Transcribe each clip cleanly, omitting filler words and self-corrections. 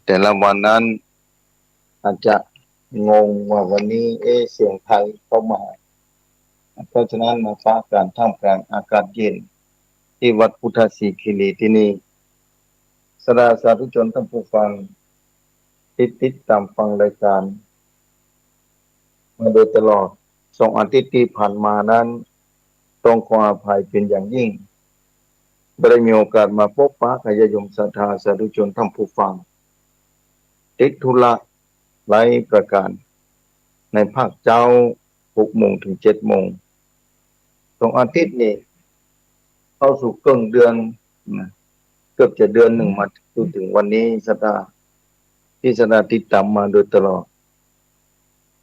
แต่ละวันนั้นอาจจะงงว่าวันนี้เสียงไทยเข้ามาเพราะฉะนั้นมาฟ้าการท่ามกลางอากาศเย็นที่วัดพุทธศรีคีรีที่นี่สาธุชนท่านผู้ฟังติดตามฟังรายการมาโดยตลอด2 อาทิตย์ที่ผ่านมานั้นต้องขออภัยเป็นอย่างยิ่งไม่ได้มีโอกาสมาพบปะกับญาติโยมศรัทธาสาธุชนท่านผู้ฟังติดธุระหลายประการในภาคเจ้า6 โมงถึง7 โมง2 อาทิตย์นี้เข้าสู่ครึ่งเดือนนะเกือบจะเดือนหนึ่งมาถึงวันนี้ศรัทธาที่ศรัทธาติดตามมาโดยตลอด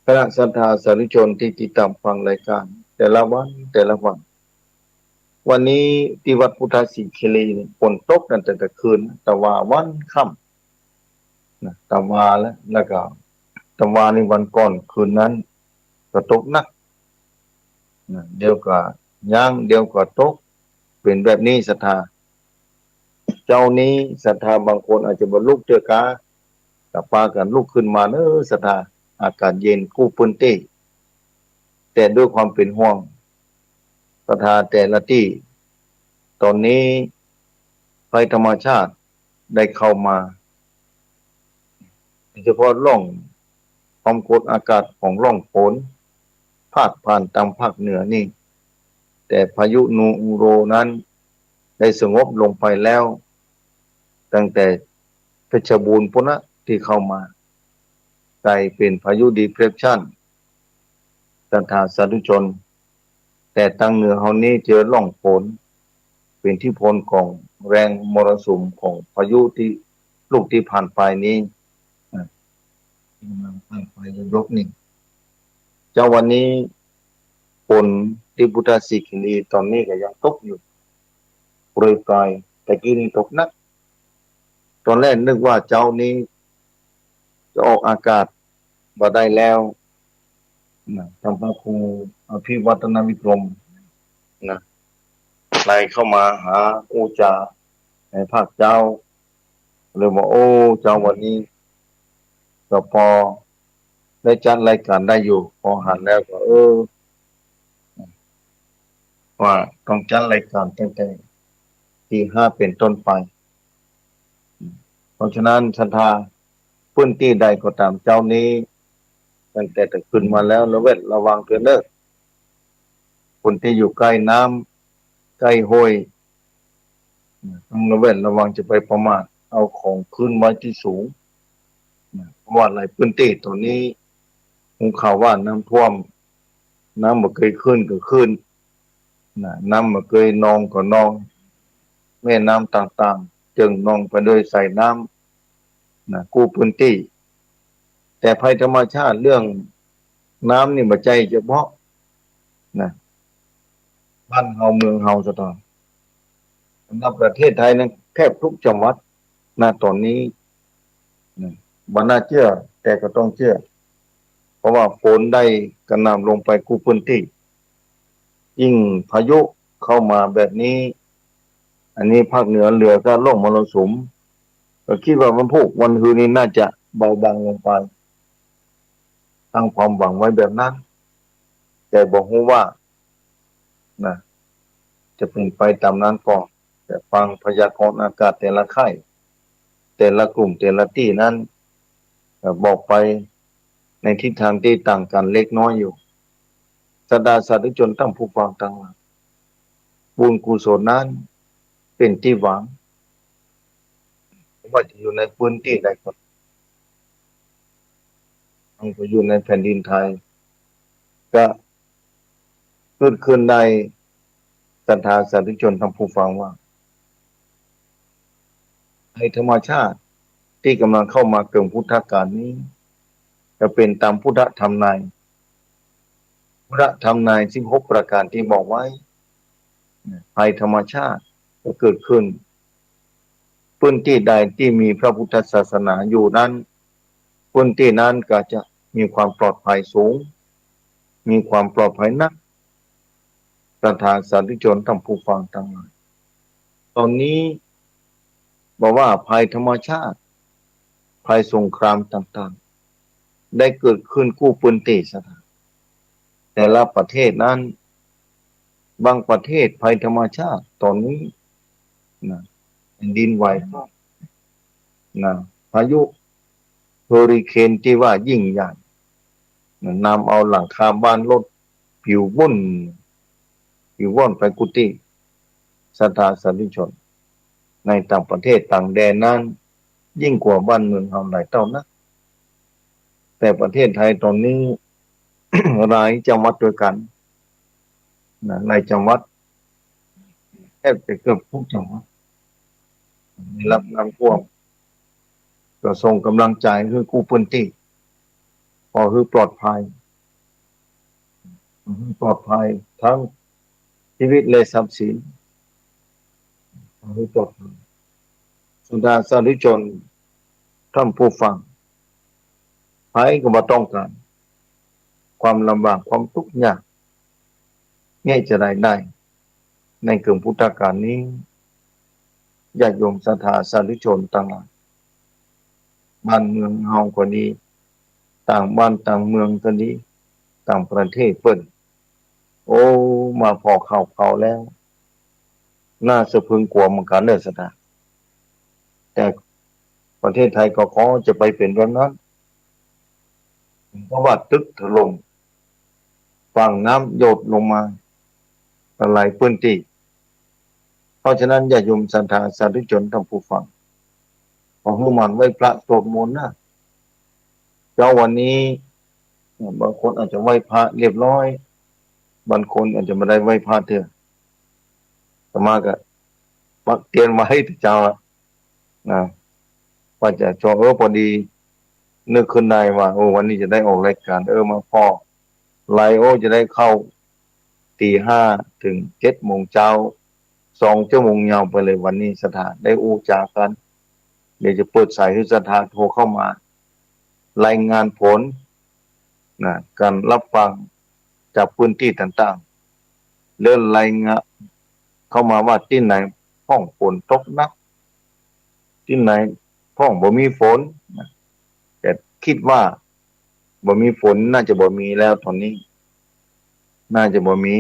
คณะศรัทธาสาธุชนที่ติดตามฟังรายการแต่ละวันวันนี้ที่วัดพุทธศรีคีรีฝนตกตั้งแต่คืนแต่ว่าวันค่ำนะแต่ว่าแล้วก็แต่ว่าในวันก่อนคืนนั้นก็ตกหนักนะเดี๋ยวก็ย่างเดี๋ยวก็ตกเป็นแบบนี้ศรัทธาเจ้านี้ศรัทธาบางคนอาจจะบ่ลุกเจอกากับปากันลุกขึ้นมาเนอะศรัทธาอากาศเย็นกู้พื้นที่แต่ด้วยความเป็นห่วงศรัทธาแต่ละที่ตอนนี้ภัยธรรมชาติได้เข้ามาโดยเฉพาะร่องความกดอากาศของร่องฝนพาดผ่านตามภาคเหนือนี่แต่พายุนูโรนั้นได้สงบลงไปแล้วตั้งแต่เพชรบูรณ์พุนะที่เข้ามากลายเป็นพายุดีเพรสชันศรัทธาสาธุชนแต่ทางเหนือเฮานี้เจอร่องฝนเป็นที่พลของแรงมรสุมของพายุที่ลูกที่ผ่านไปนี้ที่กำลังผ่านไปยกนี่เจ้าวันนี้ฝนที่พุทธศิคีรีตอนนี้ก็ยังตกอยู่โปรยปลายแต่กี้นี่ตกหนักตอนแรกนึกว่าเจ้านี้จะออกอากาศบ่ได้แล้วนะทางพระครูอภิวัฒนวิกรมนะไล่เข้ามาหาอูจาในภาคเจ้าเลยว่าโอ้เจ้าวันนี้ก็พอได้จัดรายการได้อยู่พอหันแล้วก็ว่าต้องจัดรายการตั้งแต่ตี 5เป็นต้นไปเพราะฉะนั้นศรัทธาพื้นที่ใดก็ตามเจ้านี้ตั้งแต่ขึ้นมาแล้วระวังเถอะเด้อคนที่อยู่ใกล้น้ำใกล้ห้วยต้องระวังจะไปประมาทเอาของขึ้นไว้ที่สูงเพราะว่าหลายพื้นที่ตอนนี้ภูเขาว่าน้ำท่วมน้ำบ่เคยขึ้นก็ขึ้นน้ำบ่เคยนองก็นองแม่น้ำต่างๆจึงนองไปด้วยใส่น้ำกู้พื้นที่แต่ภัยธรรมชาติเรื่องน้ำนี่บ่ใจเฉพาะนะบ้านเฮาเมืองเฮาซะตอนสำหรับประเทศไทยนั้นแทบทุกจังหวัดตอนนี้บ่น่าเชื่อแต่ก็ต้องเชื่อเพราะว่าฝนได้กระหน่ำลงไปกู้พื้นที่ยิ่งพายุเข้ามาแบบนี้อันนี้ภาคเหนือเหลือก็ร่องมรสุมก็คิดว่าวันพุธวันฮืนนี้น่าจะเบาบางลงไปตั้งความหวังไว้แบบนั้นแต่บอกว่านะจะเป็นไปตามนั้นก่อนแต่ฟังพยากรณ์อากาศแต่ละค่ายแต่ละกลุ่มแต่ละที่นั้นบอกไปในทิศทางที่ต่างกันเล็กน้อยอยู่สดาสาธุชนตั้งผู้ฟังตั้งหลักบุญกุศลนั้นเป็นที่หวังว่าจะอยู่ในพื้นที่ใดก็ต้องไปอยู่ในแผ่นดินไทยก็เกิดขึ้นในศรัทธาสาธุชนทั้งผู้ฟังว่าในธรรมชาติที่กำลังเข้ามาเกิดพุทธกาลนี้จะเป็นตามพุทธธรรมนายพุทธธรรมนาย16ประการที่บอกไว้ภัยธรรมชาติก็เกิดขึ้นพื้นที่ใดที่มีพระพุทธศาสนาอยู่นั้นพื้นที่นั้นก็จะมีความปลอดภัยสูงมีความปลอดภัยนักประธานสาธุชนทั้งผู้ฟังทั้งหลายตอนนี้บอกว่าภัยธรรมชาติ ภัยสงครามต่างๆได้เกิดขึ้นกู้ปืนตีสถานแต่ละประเทศนั้นบางประเทศภัยธรรมชาติตอนนี้นะแผ่นดินไหวนะพายุเฮอริเคนที่ว่ายิ่งใหญ่นะนำเอาหลังคาบ้านรถผิวว่อนไปกุฏิศรัทธาสาธุชนในต่างประเทศต่างแดนนั้นยิ่งกว่าบ้านเมืองเราหลายเท่านะแต่ประเทศไทยตอนนี้ หลายจังหวัดด้วยกันนะในจังหวัดแทบจะเกือบทุกจังหวัดได้รับน้ำท่วมก็ส่งกำลังใจคือกู้พื้นที่พอคือปลอดภัยทั้งชีวิตและทรัพย์สินขอให้ปลอดภัยสุดาสาธุชนท่านผู้ฟังใครก็บ่ต้องการความลำบากความทุกข์ยากง่ายจะได้ในกลุ่มพุทธกาลนี้ญาติโยมศรัทธาสาธุชนต่างหลายบ้านเมืองเฮาก็ดีต่างบ้านต่างเมืองก็ดีต่างประเทศเปิ้นโอ้มาพอเข้าแล้วน่าสะพรึงกลัวเหมือนกันเด้อศรัทธาแต่ประเทศไทยก็ขอจะไปเป็นแบบนั้นเพราะว่าตึกถล่มฝั่งน้ำหยดลงมาหลายพื้นที่เพราะฉะนั้นญาติโยมศรัทธาสาธุชนท่านผู้ฟังขอให้มันไหว้พระสวดมนต์นะเจ้าวันนี้บางคนอาจจะไหว้พระเรียบร้อยบางคนอาจจะไม่ได้ไหว้พระเถอะแต่มาก็มักเตรียมไว้ที่เจ้านะว่าจะจองพอดีนึกขึ้นได้ว่าโอ้วันนี้จะได้ออกรายการมาพอไลโอจะได้เข้าตี 5ถึง7 โมงเช้า2 ชั่วโมงยาวไปเลยวันนี้สถานได้อู้จากันเดี๋ยวจะเปิดสายให้สถานโทรเข้ามารายงานผลนะการรับฟังจากพื้นที่ต่างๆเลื่อนรายงานเข้ามาว่าที่ไหนห้องฝนตกหนักที่ไหนห้องบ่มีฝนนะแต่คิดว่าบ่มีฝนน่าจะบ่มีแล้วตอนนี้น่าจะบ่มี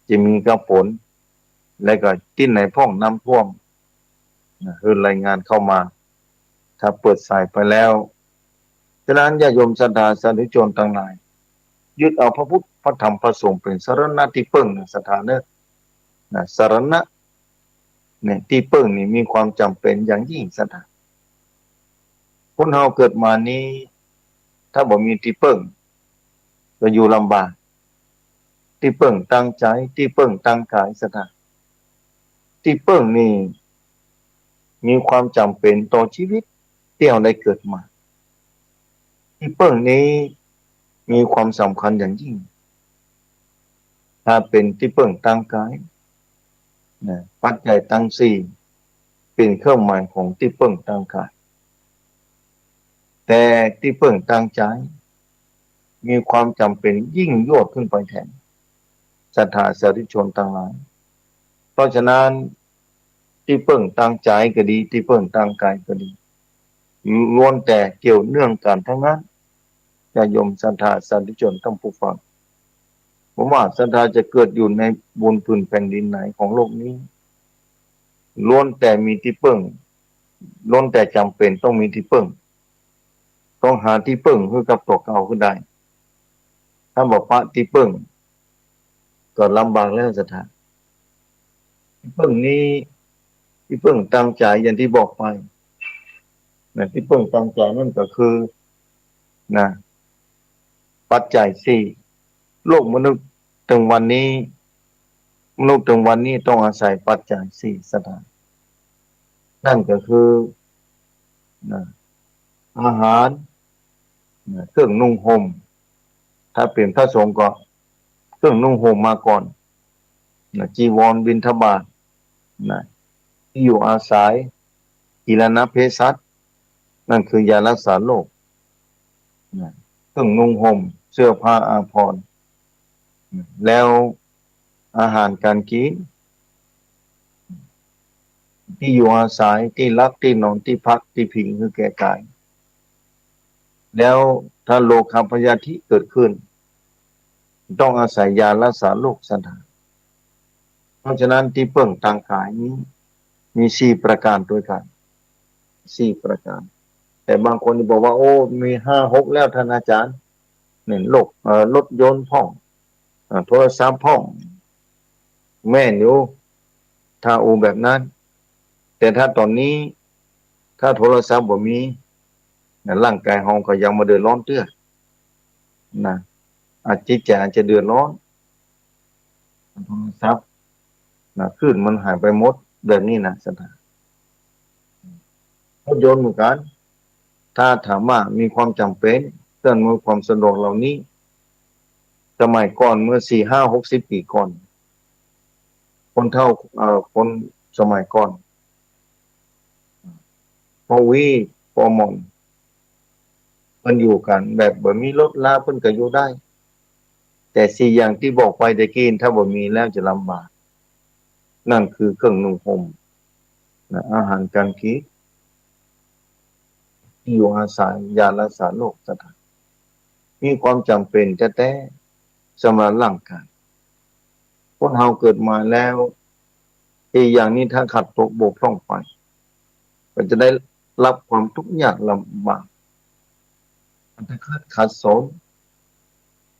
จะมีกับฝนแล้วก็ที่ไหนห้องน้ำท่วมนะคือรายงานเข้ามาถ้าเปิดสายไปแล้วฉะนั้นญาติโยมศรัทธาสาธุชนทั้งหลายยึดเอาพระพุทธพระธรรมพระสงฆ์เป็นสรณะที่พึ่งสถานะสรณะเนี่ยที่พึ่งนี่มีความจำเป็นอย่างยิ่งสถานคนเฮาเกิดมานี้ถ้าบ่มีที่พึ่งก็อยู่ลำบากที่พึ่งตั้งใจที่พึ่งตั้งกายสถานที่พึ่งนี่มีความจำเป็นต่อชีวิตที่เราได้เกิดมาที่พึ่งนี้มีความสำคัญอย่างยิ่งถ้าเป็นที่พึ่งตั้งกายนะปัจจัยตั้งสี่เป็นเครื่องหมายของที่พึ่งตั้งกายแต่ที่พึ่งตั้งใจมีความจำเป็นยิ่งยวดขึ้นไปแทนศรัทธาสาธุชนทั้งหลายเพราะฉะนั้นที่พึ่งตั้งใจก็ดีที่พึ่งตั้งกายก็ดีล้วนแต่เกี่ยวเนื่องกันทั้งนั้นญาติโยมศรัทธาสาธุชนทั้งผู้ฟังผมว่าศรัทธาจะเกิดอยู่ในบนพื้นแผ่นดินไหนของโลกนี้ล้วนแต่มีที่พึ่งล้วนแต่จำเป็นต้องมีที่พึ่งต้องหาที่พึ่งเพื่อกับตัวเก่าขึ้นได้ถ้าบอกพระที่พึ่งก็ลำบากแล้วศรัทธาที่พึ่งนี้ที่พึ่งตั้งใจอย่างที่บอกไปนะที่พึ่งตั้งใจนั่นก็คือนะปัจจัยสี่โลกมนุษย์ถึงวันนี้มนุษย์ถึงวันนี้ต้องอาศัยปัจจัยสี่สถานนั่นก็คือนะอาหารนะเครื่องนุ่งห่มถ้าเป็นพระสงฆ์ก็เครื่องนุ่งห่มมาก่อนนะจีวรบิณฑบาตนะที่อยู่อาศัยกิรณเภสัชนั่นคือยารักษาโรคนะเครื่องนุ่งห่มเสื้อผ้าอาภรณ์แล้วอาหารการกินที่อยู่อาศัยที่รักที่นอนที่พักที่พิงคือแก่กาย แล้วถ้าโลคพยาธิเกิดขึ้นต้องอาศัยยารักษาโรคสถานเพราะฉะนั้นที่เปิ่งทางกายนี้มี4 ประการด้วยกัน4 ประการแต่บางคนบอกว่าโอ้มี5-6แล้วท่านอาจารย์เนี่ยโรครถยนต์พ่องโทรศัพท์พ่องแม่นอยู่ถ้าอูแบบนั้นแต่ถ้าตอนนี้ถ้าโทรศัพท์บ่มีร่างกายเราก็ยังมาเดือดร้อนเตื้อนะจิตใจอาจจะเดือดร้อนโทรศัพท์คลื่นมันหายไปหมดแบบนี้นะสถานรถยนต์เหมือนกันถ้าถามว่ามีความจำเป็นเครื่องอำนวยความสะดวกเหล่านี้สมัยก่อนเมื่อ4-50 ปีก่อนคนเท่าคนสมัยก่อนพอวีพอหมอนเพิ่นอยู่กันแบบบ่มีรถลาเพิ่นก็อยู่ได้แต่4 อย่างที่บอกไปตะกี้ถ้าบ่มีแล้วจะลำบากนั่นคือเครื่องนุ่งห่มอาหารการกินที่อยู่อาศัยยารักษาโรคต่างๆมีความจำเป็นแท้ๆสำหรับร่างกายคนเฮาเกิดมาแล้วอย่างนี้ถ้าขัดตกบกพร่องไปก็จะได้รับความทุกข์ยากลำบากอันตรายขัดสน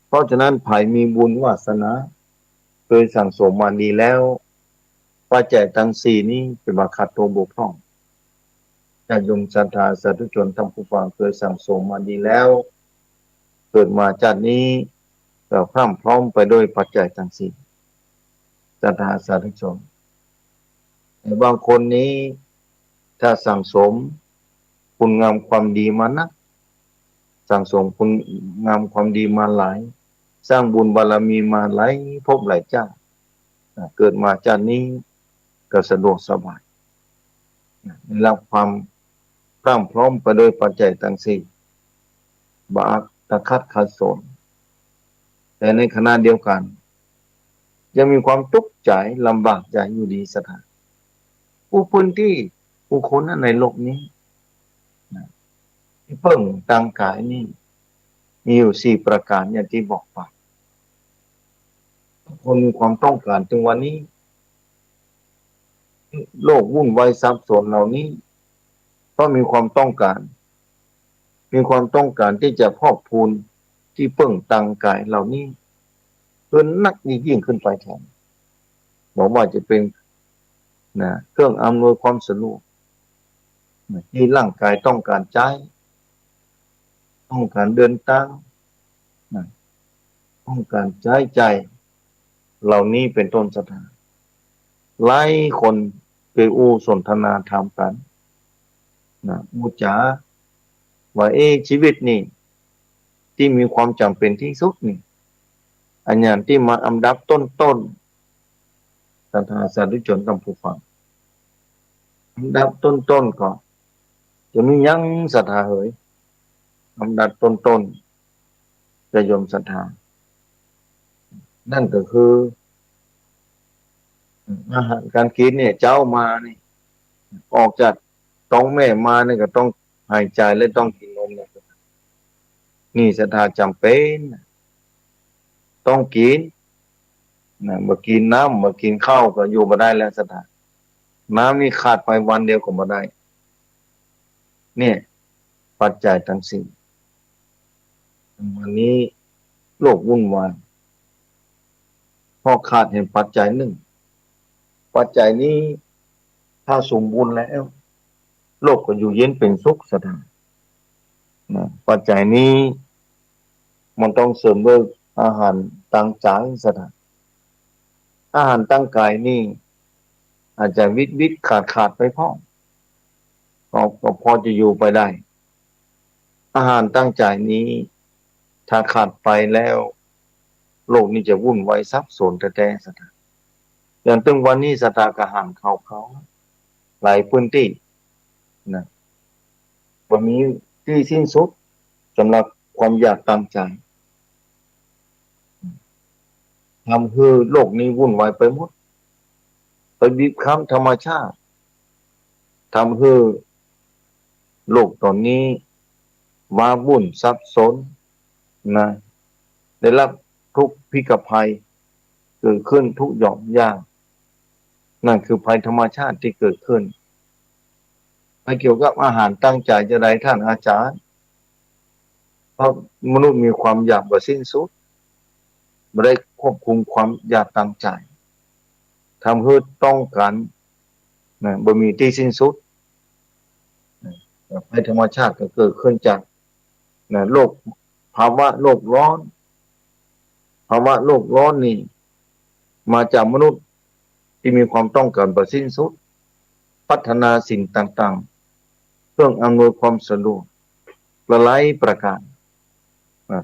เพราะฉะนั้นไผมีบุญวาสนาเคยสั่งสมมาดีแล้วปัจจัยทั้ง4นี้เป็นว่าขัดตกบกพร่องญาติโยมศรัทธาสาธุชนทั้งผู้ฟังเคยสั่งสมมาดีแล้วเกิดมาชาตินี้ก็พรั่งพร้อมไปด้วยปัจจัยทั้ง4ศรัทธาสาธุชนแต่บางคนนี้ถ้าสั่งสมคุณงามความดีมานักสั่งสมคุณงามความดีมาหลายสร้างบุญบารมีมาหลายภพหลายชาติเกิดมาชาตินี้ก็สะดวกสบายได้รับความพรั่งพร้อมไปด้วยปัจจัยทั้งสี่บาตตะคัดขัดสนแต่ในขณะเดียวกันยังมีความทุกข์ใจลำบากใจอยู่ดีสถานผู้คนที่ผู้คนในโลกนี้ที่เพิ่งทางกายนี่มีอยู่4 ประการอย่างที่บอกไปทุกคนมีความต้องการถึงวันนี้โลกวุ่นวายซับซ้อนเหล่านี้ก็มีความต้องการที่จะพอกพูนที่เพิ่งทางกายเหล่านี้เพิ่นนักยิ่งขึ้นไปแทนบอกว่าจะเป็นเครื่องอำนวยความสะดวกที่ร่างกายต้องการใช้ต้องการเดินทางต้องการใช้ใจายเหล่านี้เป็นต้นสถานหลายคนไปอู้สนทนาธรรมกันอู้จ๋าว่าชีวิตนี่ที่มีความจำเป็นที่สุดนี่อันอย่างที่มาอันดับต้นศรัทธาสาธุชนทั้งผู้ฟังอันดับต้นก็จะมียังศรัทธาเหยอันดับต้นจะยมศรัทธานั่นก็คืออาหารการกินเนี่ยเจ้ามานี่ออกจากท้องแม่มาเนี่ยก็ต้องหายใจและต้องกินนมเนี่ยนี่ศรัทธาจำเป็นต้องกินมากินน้ำมากินข้าวก็อยู่มาได้แล้วศรัทธาน้ำนี่ขาดไปวันเดียวก็มาได้เนี่ยปัจจัยทั้งสี่วันนี้โลกวุ่นวายเพราะขาดเห็นปัจจัยหนึ่งปัจจัยนี้ถ้าสมบูรณ์แล้วโลกก็อยู่เย็นเป็นสุขสถานปัจจัยนี้มันต้องเสริมด้วยอาหารตั้งใจสถานอาหารตั้งกายนี่อาจจะวิตขาดไปพ่อก็พอจะอยู่ไปได้อาหารตั้งใจนี้ถ้าขาดไปแล้วโลกนี้จะวุ่นวายซับซ้อนแท้ๆสถานอย่างตึงวันนี้สถานอาหารเขาหลายพื้นที่นะบ่มีที่สิ้นสุดสำหรับความอยากตั้งใจทำให้โลกนี้วุ่นวายไปหมดไปบีบคั้นธรรมชาติทำให้โลกตอนนี้ ว้าวุ่นซับซ้อนนะได้รับทุกพิกภัยเกิดขึ้นทุกหย่อมย่างนั่นคือภัยธรรมชาติที่เกิดขึ้นไม่เกี่ยวกับอาหารตั้งใจจะได้ท่านอาจารย์เพราะมนุษย์มีความอยากบ่สิ้นสุดไม่ได้ควบคุมความอยากตั้งใจทำให้ต้องการนะบ่มีที่สิ้นสุดภัยธรรมชาติก็เกิดขึ้นจากนะโลกภาวะโลกร้อนภาวะโลกร้อนนี่มาจากมนุษย์ที่มีความต้องการบ่สิ้นสุดพัฒนาสิ่งต่างๆเพื่ออำนวยความสะดวกหลายประการ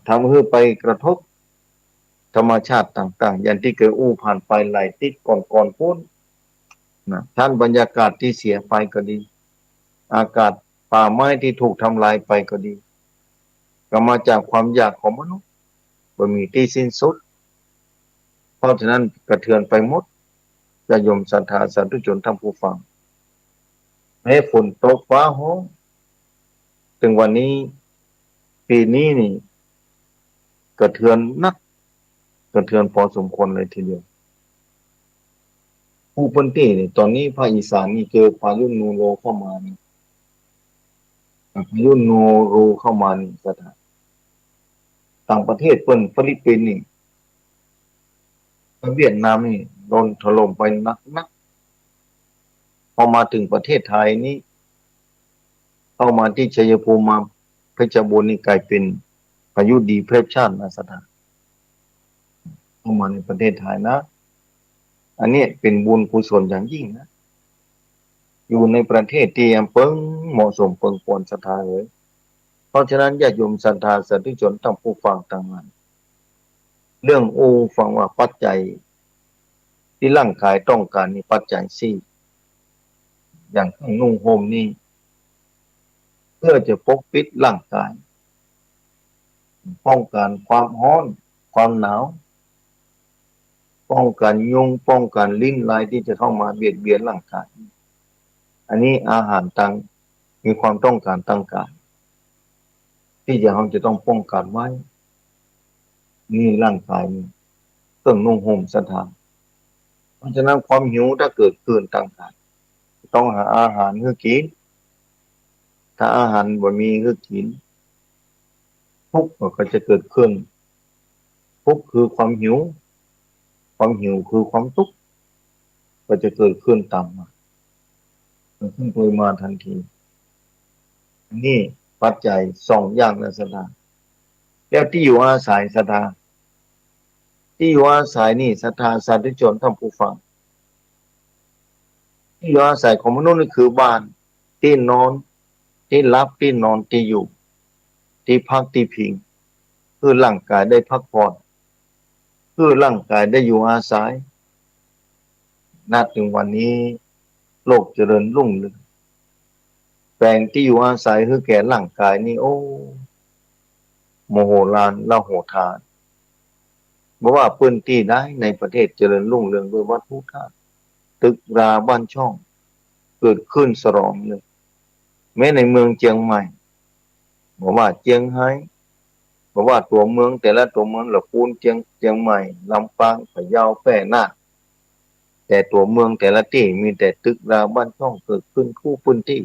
ทำให้ไปกระทบธรรมชาติต่างๆอย่างที่เคยอู้ผ่านไปหลายติดก่อนพ้นนะท่านบรรยากาศที่เสียไปก็ดีอากาศป่าไม้ที่ถูกทำลายไปก็ดีก็มาจากความอยากของมนุษย์บ่มีที่สิ้นสุดเพราะฉะนั้นกระเทือนไปหมดญาติโยมศรัทธาสาธุชนท่านผู้ฟังแม้ฝนตกฟ้าห้องถึงวันนี้ปีนี้นี่กระเทือนนักกระเทือนพอสมควรเลยทีเดียวผู้พื้นที่นี่ตอนนี้ภาคอีสานนี่เจอพายุนูโรเข้ามานี่พายุนูโรเข้ามานี่สถานต่างประเทศเปิ้นฟิลิปปินส์นี่เวียดนามนี่โดนถล่มไปนักพอมาถึงประเทศไทยนี่เข้ามาที่ชัยภูมิมาเพชรบูรณ์นี่กลายเป็นพายุดีเพรสชันนะสถานเข้ามาในประเทศไทยนะอันนี้เป็นบุญกุศลอย่างยิ่งนะอยู่ในประเทศที่ยังเปิงเหมาะสมเปิงควรศรัทธาเลยเพราะฉะนั้นญาติโยมศรัทธาสาธุชนต้องผู้ฟังต่างนั้นเรื่องฟังว่าปัจจัยที่ร่างกายต้องการนี่ปัจจัยสี่อย่างเครื่องนุ่งห่มนี่เพื่อจะปกปิดร่างกายป้องกันความร้อนความหนาวป้องกันยุงป้องกันลิ้นลายที่จะเข้ามาเบียดเบียนร่างกายอันนี้อาหารต่างมีความต้องการต่างกายที่เราจะต้องป้องกันไว้นี่ร่างกายนี่เครื่องนุ่งห่มสถานเพราะฉะนั้นความหิวถ้าเกิดขึ้นต่างกายต้องหาอาหารเพื่อกินถ้าอาหารบ่มีเพื่อกินทุกข์ก็จะเกิดขึ้นทุกข์คือความหิวความหิวคือความทุกข์ก็จะเกิดขึ้นตามมาเกิดขึ้นโดยมาทันทีนี่ปัจจัยสองอย่างนะสถานแล้วที่อยู่อาศัยสถานที่อยู่อาศัยนี่ศรัทธาสาธุชนท่านผู้ฟังที่อยู่อาศัยของมนุษย์นี่คือบ้านที่นอนที่รับที่นอนที่อยู่ที่พักที่พิงเพื่อร่างกายได้พักผ่อนเพื่อร่างกายได้อยู่อาศัยณถึงวันนี้โลกเจริญรุ่งเรืองแปลงที่อยู่อาศัยคือแก่ร่างกายนี่โอ้โมโหลานละโหฐานบอกว่าพื้นที่ได้ในประเทศเจริญรุ่งเรืองด้วยวัตถุธาตุตึกราบ้านช่องเกิดขึ้นสรองเลยแม้ในเมืองเชียงใหม่บอกว่าเชียงไฮ้บอกว่าตัวเมืองแต่ละตัวเมืองละปูนเชียงใหม่ลำปางพะเยาแพร่น่านแต่ตัวเมืองแต่ละที่มีแต่ตึกราบ้านช่องเกิดขึ้นคู่พื้นที่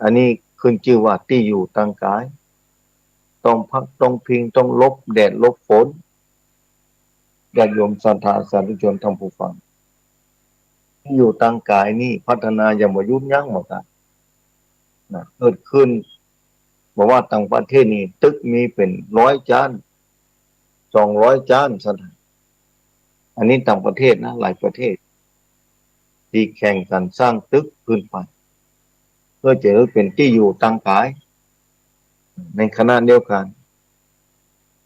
อันนี้ขึ้นชื่อว่าที่อยู่ต่างกายต้องพักต้องพิงต้องลบแดดลบฝนญาติโยมศรัทธาสาธุชนท่านผู้ฟังที่อยู่ต่างกายนี่พัฒนาอย่างบ่ยุ่งยั้งหมดอ่ะนะเกิดขึ้นบอกว่าต่างประเทศนี่ตึกมีเป็น100 จาน200 จานสถานอันนี้ต่างประเทศนะหลายประเทศที่แข่งกันสร้างตึกขึ้นไปเพื่อจะให้เป็นที่อยู่ต่างกายในขณะเดียวกัน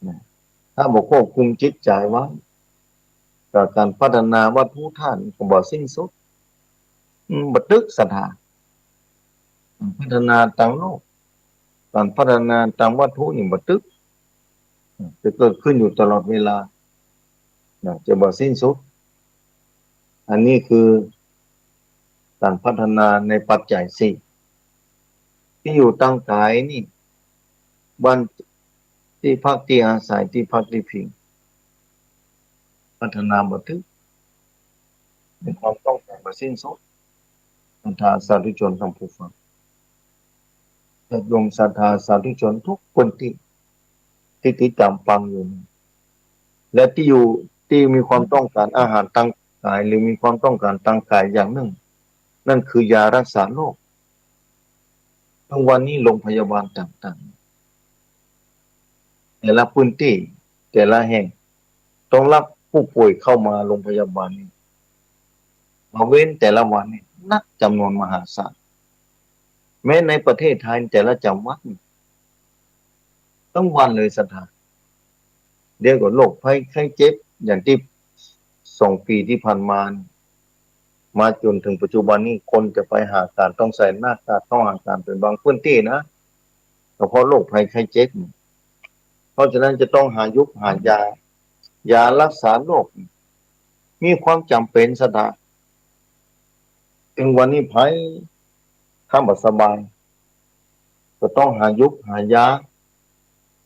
นะถ้าบอกควบคุมจิตใจไว้กับการพัฒนาวัตถุธาตุก็บ่สิ้นสุดบัตึกสถานพัฒนาต่างโลกการพัฒนาต่างวัตถุนี่บัตึกจะเกิดขึ้นอยู่ตลอดเวลาจะบ่สิ้นสุดอันนี้คือการพัฒนาในปัจจัยสี่ที่อยู่ตั้งกายนี่ บ้านที่พักที่อาศัยที่พักที่พิงพัฒนาบ่ถึงเป็นความต้องการบ่สิ้นสุดศรัทธาสาธุชนทั้งผู้ฟังญาติโยมศรัทธาสาธุชนทุกคนที่ติดตามฟังอยู่และที่อยู่ที่มีความต้องการอาหารทางกายหรือมีความต้องการทางกายอย่างหนึ่งนั่นคือยารักษาโรคทุกวันนี้โรงพยาบาลต่างๆแต่ละพื้นที่แต่ละแห่งต้องรับผู้ป่วยเข้ามาโรงพยาบาลนี้มาเว้นแต่ละวันนี่นักจำนวนมหาศาลแม้ในประเทศไทยแต่ละจังหวัดต้องวันเลยสถานเดียวกับโรคภัยไข้เจ็บอย่างที่2 ปีที่ผ่านมามาจนถึงปัจจุบันนี้คนจะไปหาการต้องใส่หน้ากากต้องหาการเป็นบางพื้นที่นะก็เพราะโรคภัยไข้เจ็บเพราะฉะนั้นจะต้องหายุคหายารักษาโรคมีความจำเป็นสถานถึงวันนี้ภัยถ้าบ่สบายก็ต้องหายุคหายา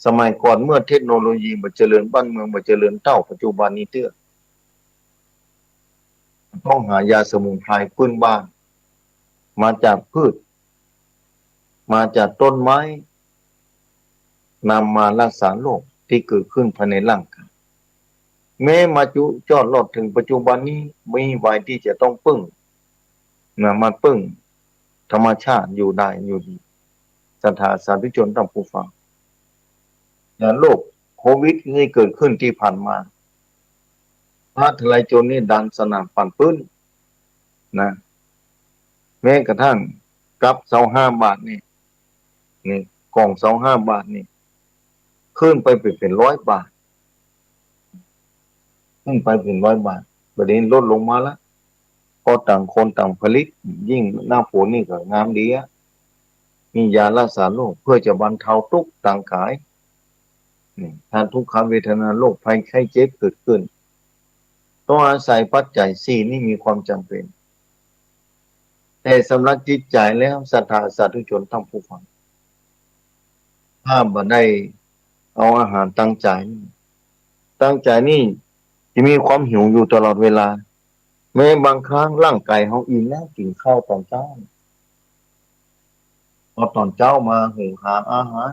สมัยก่อนเมื่อเทคโนโลยีบ่เจริญบ้านเมืองบ่เจริญเท่าปัจจุบันนี้เตื้อต้องหายาสมุนไพรพื้นบ้านมาจากพืชมาจากต้นไม้นำมารักษาโรคที่เกิดขึ้นภายในร่างกายแม้มาจุจอดรอดถึงปัจจุบันนี้ไม่ไหวที่จะต้องพึ่งมาพึ่งธรรมชาติอยู่ได้อยู่ดีศรัทธาสาธุชนทั้งผู้ฟังอย่างโรคโควิดที่เกิดขึ้นที่ผ่านมาพระทลายโจรนี่ดังสนั่นปั่นปื้นนะแม้กระทั่งกับ25 บาทนี่กล่อง25 บาทนี่ขึ้นไปเป็น100 บาทขึ้นไปเป็น100 บาทประเด็นลดลงมาแล้วก็ต่างคนต่างผลิตยิ่งหน้าฝนนี่ก็งามดีอะมียารักษาโรคเพื่อจะบรรเทาทุกข์ต่างกายถ้าทุกขเวทนาโรคภัยไข้เจ็บเกิดขึ้นต้องอาศัยปัจจัยสี่นี่มีความจำเป็นแต่สำหรับจิตใจแล้วศรัทธาสาธุชนทั้งผู้ฟังถ้าบ่ได้เอาอาหารตั้งใจนี่จะมีความหิวอยู่ตลอดเวลาแม้บางครั้งร่างกายเฮาอิ่มแล้วกินข้าวตอนเช้าพอตอนเช้ามาหุงหาอาหาร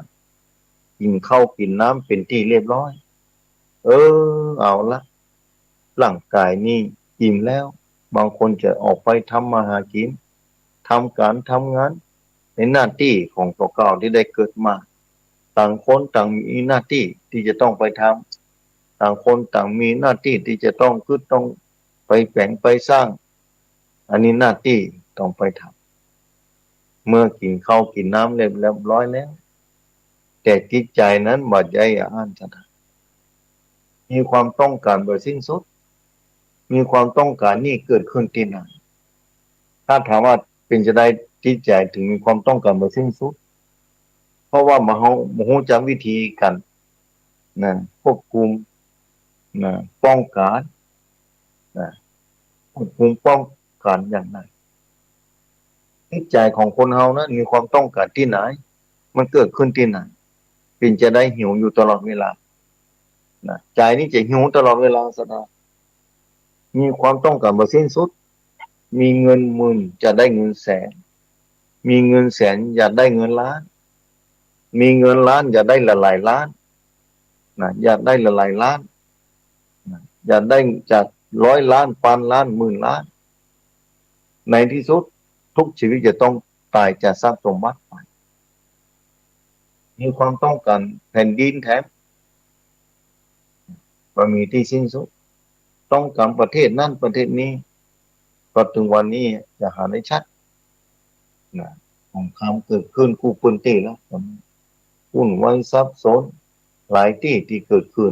กินข้าวกินน้ำเป็นที่เรียบร้อยเอาละร่างกายนี่อิ่มแล้วบางคนจะออกไปทำมาหากินทำการทำงานในหน้าที่ของตัวเก่าที่ได้เกิดมาต่างคนต่างมีหน้าที่ที่จะต้องไปทำต่างคนต่างมีหน้าที่ที่จะต้องไปแบ่งไปสร้างอันนี้หน้าที่ต้องไปทำเมื่อกินข้าวกินน้ำเรียบร้อยแล้วแต่จิตใจนั้นบ่ใจอ่านจะมีความต้องการโดยสิ้นสุดมีความต้องการนี่เกิดขึ้นที่ไหนถ้าถามว่าเป็นจะได้จิตใจถึงมีความต้องการโดยสิ้นสุดเพราะว่ามาฮู้จักวิธีกันนะควบคุมนะป้องกันนะควบคุมป้องกันอย่างไรจิตใจของคนเฮานั้นมีความต้องการที่ไหนมันเกิดขึ้นที่ไหนเป็นจะได้หิวอยู่ตลอดเวลานะใจนี่จะหิวตลอดเวลาสดามีความต้องการบ่สิ้นสุดมีเงินหมื่นจะได้เงินแสนมีเงินแสนอยากได้เงินล้านมีเงินล้านอยากได้หลายๆล้านนะอยากได้หลายๆล้านนะอยากได้จาก100 ล้านพันล้านหมื่นล้านในที่สุดทุกชีวิตจะต้องตายจากทรัพย์สมบัติไปมีความต้องการแผ่นดินแถมบ่มีที่สิ้นสุดต้องการประเทศนั้นประเทศนี้พอถึงวันนี้จะหาได้ชัดนะสงครามเกิดขึ้นคู่พื้นที่แล้ววุ่นวายซับซ้อนหลายที่เกิดขึ้น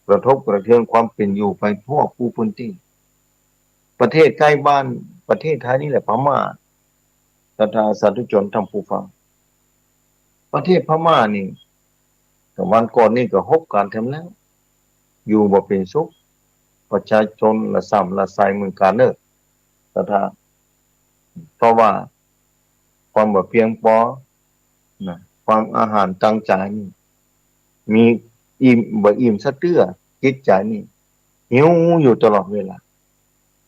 กระทบกระเทือนความเป็นอยู่ไปทั่วคู่พื้นที่ประเทศใกล้บ้านประเทศไทยนี่แหละพม่าศรัทธาสาธุชนทั้งผู้ฟังประเทศพม่านี่แต่วันก่อนนี่ก็ฮบการทำแล้วอยู่บ่เป็นสุขประชาชนละซ้ำละสายเหมือนกันศรัทธาเพราะว่าความบ่เพียงพอนะ ความอาหารตั้งใจนี่มีอิ่มบ่อิ่มสะเตื้อจิตใจนี่หิวอยู่ตลอดเวลา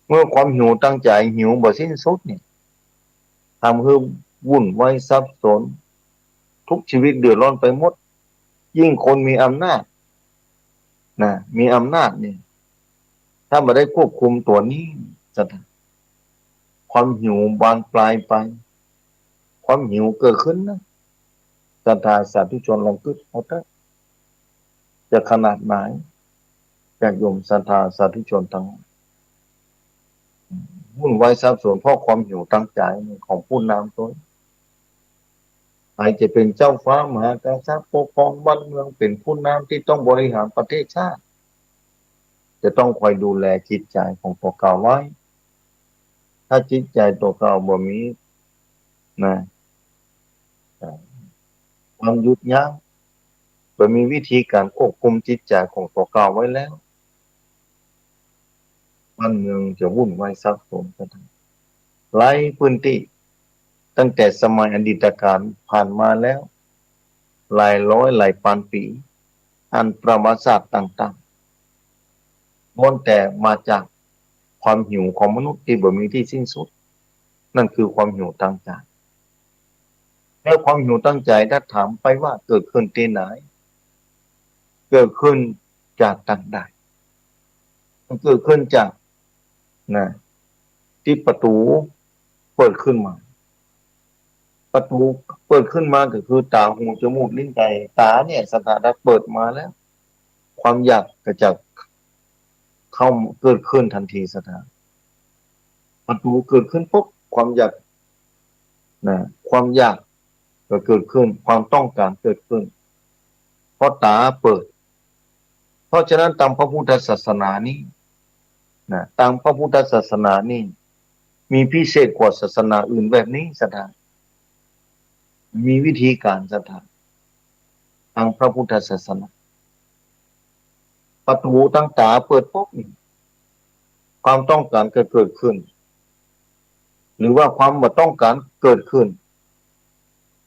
เมื่อความหิวตั้งใจหิวบ่สิ้นสุดนี่ทำให้วุ่นวายสับสนทุกชีวิตเดือดร้อนไปหมดยิ่งคนมีอำนาจนะมีอำนาจเนี่ยถ้าไม่ได้ควบคุมตัวนี้จะความหิวบานปลายไปความหิวเกิดขึ้นนะศรัทธาสาธุชนลองคิดเอาเถอะจะขนาดไหนจากโยมศรัทธาสาธุชนทั้งวุ่นวายสับสนเพราะความหิวตั้งใจของผู้นำตัวใครจะเป็นเจ้าฟ้ามหากษัตริย์ปกครองบ้านเมืองเป็นผู้นำที่ต้องบริหารประเทศชาติจะต้องคอยดูแลจิตใจของตัวเก่าไว้ถ้าจิตใจตัวเก่าบ่มีนะความหยุดยั้งบ่มีวิธีการควบคุมจิตใจของตัวเก่าไว้แล้วบ้านเมืองจะวุ่นวายซับซ้อนกันหลายพื้นที่ตั้งแต่สมัยอดีตการผ่านมาแล้วหลายร้อยหลายพันปีอันประวัติศาสตร์ต่างๆล้วนแต่มาจากความหิวของมนุษย์ที่บ่มีที่สิ้นสุดนั่นคือความหิวตั้งใจแล้วความหิวตั้งใจถ้าถามไปว่าเกิดขึ้นที่ไหนเกิดขึ้นจากต่างใดมันเกิดขึ้นจากนะที่ประตูเปิดขึ้นมาประตูเปิดขึ้นมาก็คือตาหูจมูกลิ้นกายตาเนี่ยสถานะเปิดมาแล้วความอยากก็จะเข้าเกิดขึ้นทันทีสถานประตูเกิดขึ้นปุ๊บความอยากนะความอยากก็เกิดขึ้นความต้องการเกิดขึ้นเพราะตาเปิดเพราะฉะนั้นตามพระพุทธศาสนานี้นะตามพระพุทธศาสนานี่มีพิเศษกว่าศาสนาอื่นแบบนี้สถานมีวิธีการสถานทางพระพุทธศาสนาประตูตั้งตาเปิดปุ๊บความต้องการก็เกิดขึ้นหรือว่าความไม่ต้องการเกิดขึ้น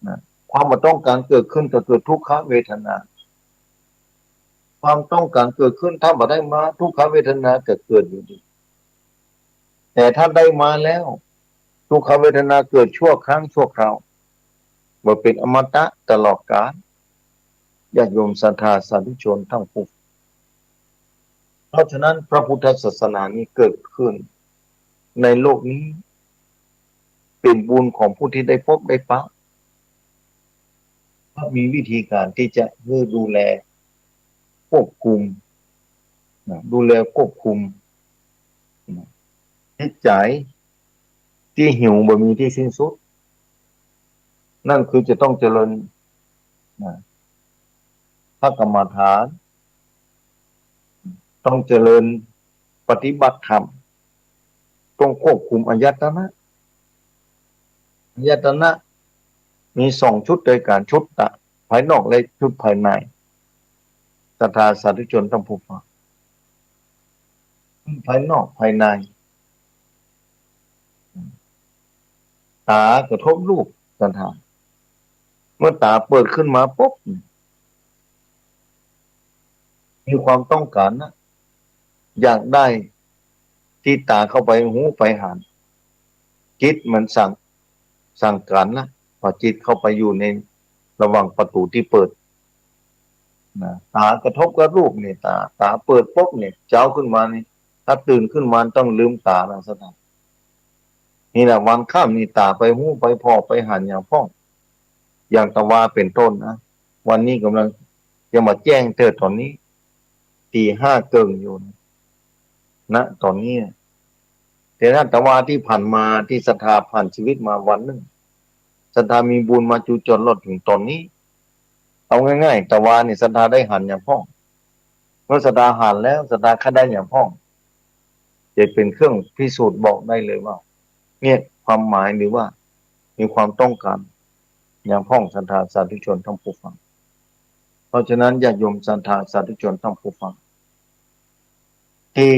นะความไม่ต้องการเกิดขึ้นก็เกิดทุกขเวทนาความต้องการเกิดขึ้นถ้าไม่ได้มาทุกขเวทนาก็เกิดอยู่ดีแต่ถ้าได้มาแล้วทุกขเวทนาเกิดชั่วครั้งชั่วคราวบ่เป็นอมตะตลอดกาลญาติโยมศรัทธาสาธุชนทั้งปวงเพราะฉะนั้นพระพุทธศาสนานี้เกิดขึ้นในโลกนี้เป็นบุญของผู้ที่ได้พบได้ปะมีวิธีการที่จะดูแลควบคุมดูแลควบคุมจิตใจที่หิวบ่มีที่สิ้นสุดนั่นคือจะต้องเจริญพระกรรมฐานต้องเจริญปฏิบัติธรรมต้องควบคุมอายตนะอายตนะมีสองชุดโดยการชุดตะภายนอกและชุดภายในศรัทธาสาธุชนทั้งผู้ฟังภายนอกภายในตากระทบรูปศรัทธาเมื่อตาเปิดขึ้นมาปุ๊บมีความต้องการนะอยากได้ที่ตาเข้าไปหูไปหานจิตมันสั่งการนะพอจิตเข้าไปอยู่ในระหว่างประตูที่เปิดนะตากระทบกับรูปเนี่ยตาเปิดปุ๊บเนี่ยเจ้าขึ้นมานี่ถ้าตื่นขึ้นมาต้องลืมตานะสถานนี่แหละวันข้ามนี่ตาไปหูไปพอไปหันอย่างพ้องอย่างตะวาเป็นต้นนะวันนี้กำลังจะมาแจ้งเธอตอนนี้ตี 5เกิงอยู่นะตอนนี้แต่ถ้าตะวาที่ผ่านมาที่ศรัทธาผ่านชีวิตมาวันหนึ่งศรัทธามีบุญมาจูจนรอดถึงตอนนี้เอาง่ายๆตะวาเนี่ยศรัทธาได้หันอย่างพ้องเมื่อศรัทธาหันแล้วศรัทธาค่าได้อย่างพ้องจะเป็นเครื่องพิสูจน์บอกได้เลยว่าเนี่ยความหมายหรือว่ามีความต้องการอย่างพ้องศรัทธาสาธุชนทั้งผู้ฟังเพราะฉะนั้นญาติโยมศรัทธาสาธุชนทั้งผู้ฟังที่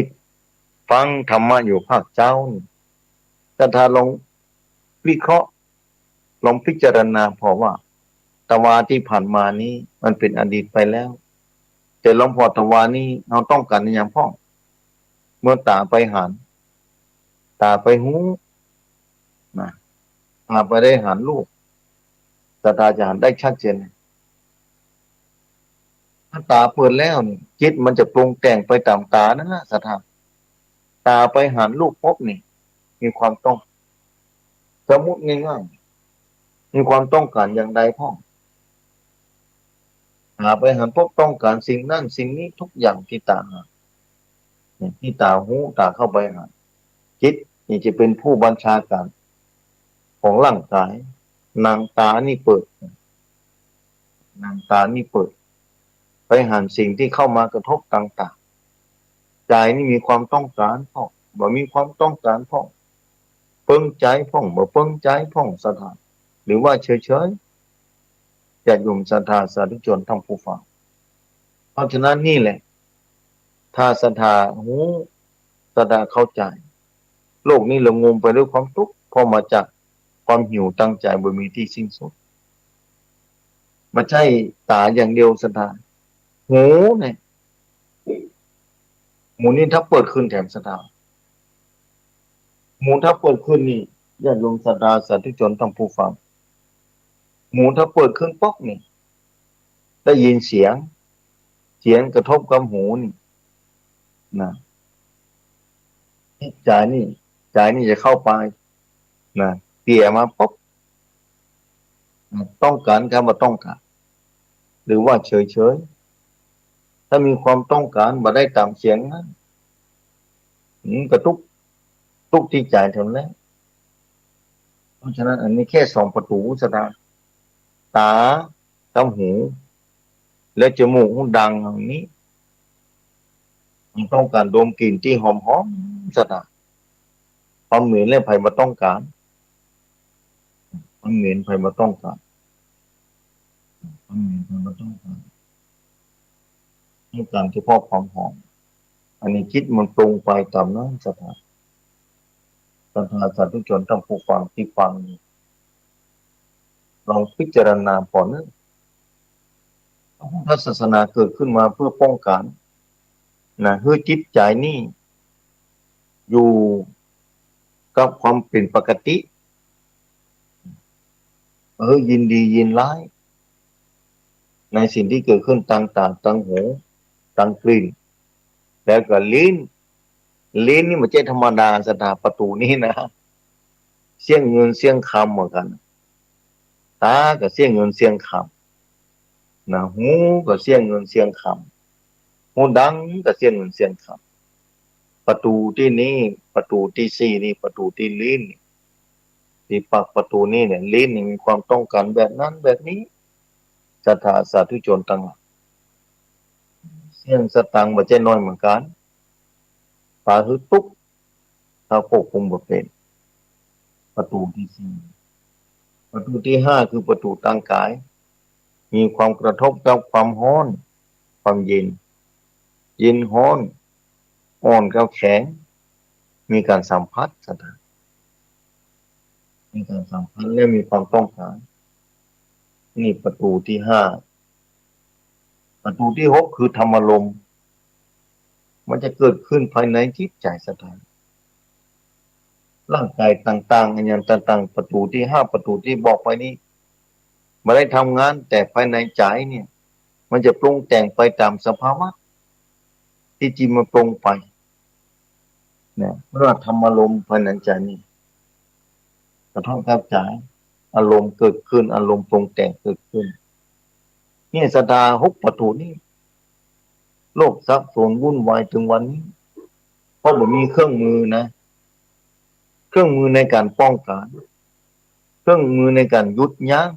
ฟังธรรมะอยู่ภาคเจ้าศรัทธาลองวิเคราะห์ลองพิจารณาพอว่า ตวาที่ผ่านมานี้มันเป็นอดีตไปแล้วแต่หลวงพ่อตวานี้เราต้องการอย่างพ่อเมื่อตาไปหันตาไปหูนะตาไปได้หันลูกตาจะหันได้ชัดเจนถ้าตาเปิดแล้วนี่จิตมันจะปรุงแต่งไปตามตานั่นนะสถานตาไปหันลูกพบนี่มีความต้องสมมติง่ายๆมีความต้องการอย่างใดพ่อตาไปหันพบต้องการสิ่งนั้นสิ่งนี้ทุกอย่างที่ตาหาที่ตาหูตาเข้าไปหาจิตนี่จะเป็นผู้บัญชาการของร่างกายนางตานี่เปิดนางตานี่เปิดไปหันสิ่งที่เข้ามากระทบต่างๆใจนี่มีความต้องการพ่อบ่มีความต้องการพ่อเปิ้งใจพ่องบ่เปิ้งใจพ่องสถานหรือว่าเฉยๆจะยุ่มศรัทธาสาธุชนทั้งผู้ฟังเพราะฉะนั้นนี่แหละถ้าศรัทธาหูศรัทธาเข้าใจโลกนี้เรางมไปด้วยความทุกข์เพราะมาจากความหิวตั้งใจบ่มีที่สิ้นสุดไม่ใช่ตาอย่างเดียวศรัทธาหูเนี่ยหูนี่ถ้าเปิดขึ้นแถมศรัทธาหูถ้าเปิดขึ้นนี่ญาติโยมศรัทธาสาธุชนทั้งผู้ฟังหูถ้าเปิดขึ้นป๊อกนี่ได้ยินเสียงกระทบกับหูนี่นะใจนี่จะเข้าไปนะเตี่ยมาป๊บต้องการคำว่าต้องการหรือว่าเฉยๆถ้ามีความต้องการบ่ได้ตามเสียงนั้นกระทุกที่ใจเท่านั้นแหละเพราะฉะนั้นอันนี้แค่สองประตูสตาตากับหูและจมูกดังอย่างนี้มันต้องการดมกลิ่นที่หอมๆสตาความเหม็นและไผบ่ต้องการความเหม็นไผบ่ต้องการความเหม็นไผบ่ต้องการเฉพาะความหอมอันนี้คิดมันปรุงไปตามนั้นสถานสาธุชนทั้งผู้ฟังที่ฟังลองพิจารณาพอนึกพระศาสนาเกิดขึ้นมาเพื่อป้องกันนะให้จิตใจนี่อยู่กับความเป็นปกติยินดียินร้ายในสิ่งที่เกิดขึ้นต่างๆต่างหูต่างกลิ่นแล้วก็ลิ้นนี่มันไม่ใช่ธรรมดาสถาประตูนี้นะเสียงเงินเสียงคำเหมือนกันตาก็เสียงเงินเสียงคำนะหูก็เสียงเงินเสียงคำหูดังก็เสียงเงินเสียงคำประตูที่นี้ประตูที่สี่นี่ประตูที่ลิ้นที่ปากประตูนี้เนี่ยลิ้นนี่มีความต้องการแบบนั้นแบบนี้ศรัทธาสาธุชนทั้งหลายเสียงสตังค์บ่ใช่น้อยเหมือนกันปาหือตุ๊กถ้าควบคุมบ่เป็นประตูที่สี่ประตูที่ห้าคือประตูทางกายมีความกระทบกับความร้อนความเย็นร้อนอ่อนกับแข็งมีการสัมผัสสถานมีการสัมผัสและมีความต้องการนี่ประตูที่ห้าประตูที่หกคือธรรมารมณ์มันจะเกิดขึ้นภายในจิตใจสถานร่างกายต่างๆอย่างต่างๆประตูที่ห้าประตูที่บอกไปนี้ไม่ได้ทำงานแต่ภายในใจเนี่ยมันจะปรุงแต่งไปตามสภาวะที่จริงมันปรุงไปเนี่ยเมื่อธรรมารมณ์ภายในใจนี่กระทบกับใจอารมณ์เกิดขึ้นอารมณ์ปรุงแต่งเกิดขึ้นนี่สดาหกประตูนี้โลกซับซ้อนวุ่นวายถึงวันนี้เพราะมันมีเครื่องมือนะเครื่องมือในการป้องกันเครื่องมือในการยุดยั้ง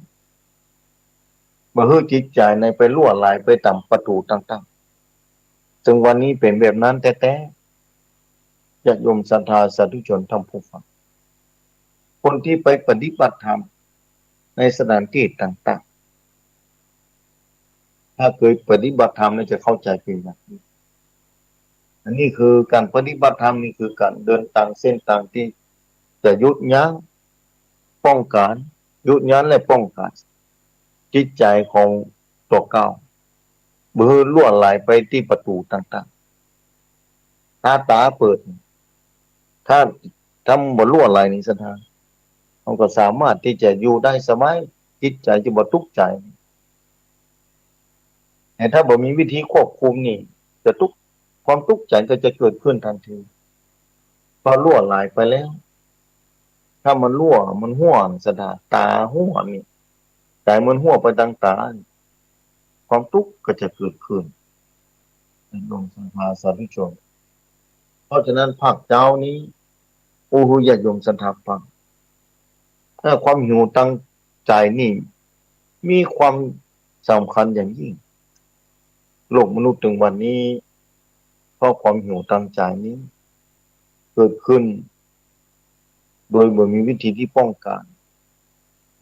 บ่ให้จิตใจในไปรั่วไหลไปตามประตูต่างๆซึ่งวันนี้เป็นแบบนั้นแต่ญาติโยมศรัทธาสาธุชนทั้งผู้ฟังคนที่ไปปฏิบัติธรรมในสถานที่ต่างๆถ้าเคยปฏิบัติธรรมจะเข้าใจเป็นอย่างนี้อันนี้คือการปฏิบัติธรรมนี่คือการเดินทางเส้นทางที่จะยุดยั้งป้องกันยุดยั้งและป้องกัน จิตใจของตัวเก่าเบื่อล่วไหลไปที่ประตูต่างๆถ้าตาเปิดถ้าทำบ่ล่วไหลนี่สถานมันก็สามารถที่จะอยู่ได้สบายจิตใจจะบ่ทุกข์ใจแต่ถ้าบ่มีวิธีควบคุมนี่จะทุกข์ความทุกข์ใจก็จะเกิดขึ้นทันทีพอล่วไหลไปแล้วถ้ามันรั่วมันหัวสถานตาหัวนี่ใจมันหัวไปทางตาความทุกข์ก็จะเกิดขึ้นในดวงสัมภาสาธุชนเพราะฉะนั้นภาคเจ้านี้โอ้โหญาติโยมสันทับฟังถ้าความหิวตั้งใจนี่มีความสำคัญอย่างยิ่งโลกมนุษย์ถึงวันนี้เพราะความหิวตั้งใจนี้เกิดขึ้นโดยบ่มีวิธีที่ป้องกัน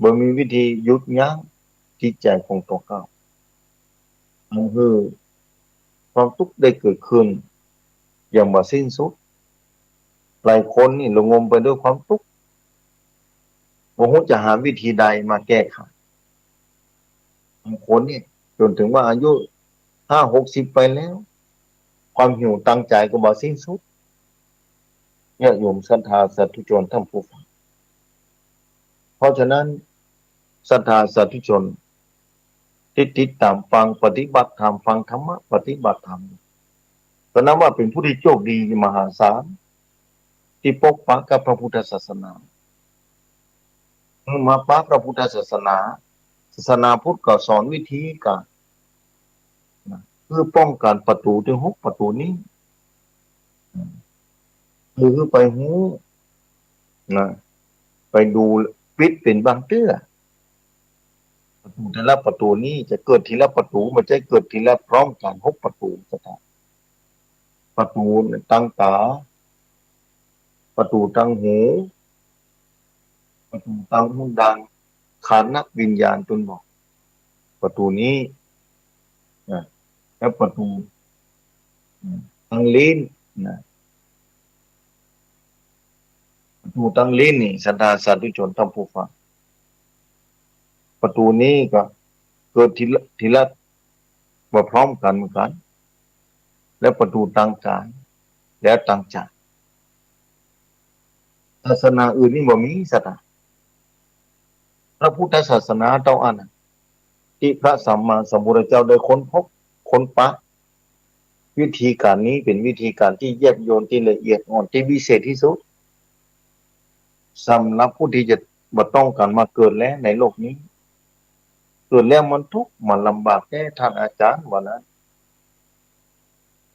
บ่มีวิธีหยุดยั้งจิตใจของตัวเขานั่นคือความทุกข์ได้เกิดขึ้นอย่างบ่สิ้นสุดหลายคนนี่หลงงมไปด้วยความทุกข์บ่รู้จะหาวิธีใดมาแก้ไขบางคนนี่จนถึงว่าอายุ50-60ไปแล้วความหิวตั้งใจก็บ่สิ้นสุดญาติโยมศรัทธาสาธุชนท่านผู้ฟังเพราะฉะนั้นศรัทธาสาธุชนที่ติดตามฟังปฏิบัติธรรมฟังธรรมะปฏิบัติธรรมก็นับว่าเป็นผู้ที่โชคดีมหาศาลที่ปกปักกับพระพุทธศาสนาเมื่อมาปักพระพุทธศาสนาศาสนาพุทธก็สอนวิธีการเพื่อป้องกันประตูถึง6ประตูนี้คือไปหูนะไปดูปิดเป็นบางเตื้อประตูแต่ละประตูนี้จะเกิดทีละประตูไม่ใช่เกิดทีละพร้อมกัน6ประตูสถานประตูตั้งตาประตูตั้งหูประตูตั้งหูดังขานักวิญญาณตนบอกประตูนี้นะแล้วประตูตั้งลิ้นนะประตูตั้งลิ้นนี่ศรัทธาสาธุชนท่านผู้ฟังประตูนี้ก็เกิดทีละมาพร้อมกันเหมือนกันแล้วประตูตั้งกายแล้วตั้งใจศาสนาอื่นนี่บ่มีศรัทธาพระพุทธศาสนาเจ้าอันที่พระสัมมาสัมพุทธเจ้าได้ค้นพบค้นปะวิธีการนี้เป็นวิธีการที่แยบยลที่ละเอียดอ่อนที่พิเศษที่สุดสำหรับผู้ที่จะบ่ต้องการมาเกิดแล้วในโลกนี้เกิดแล้วมันทุกข์มันลำบากแค่ท่านอาจารย์ว่านั้น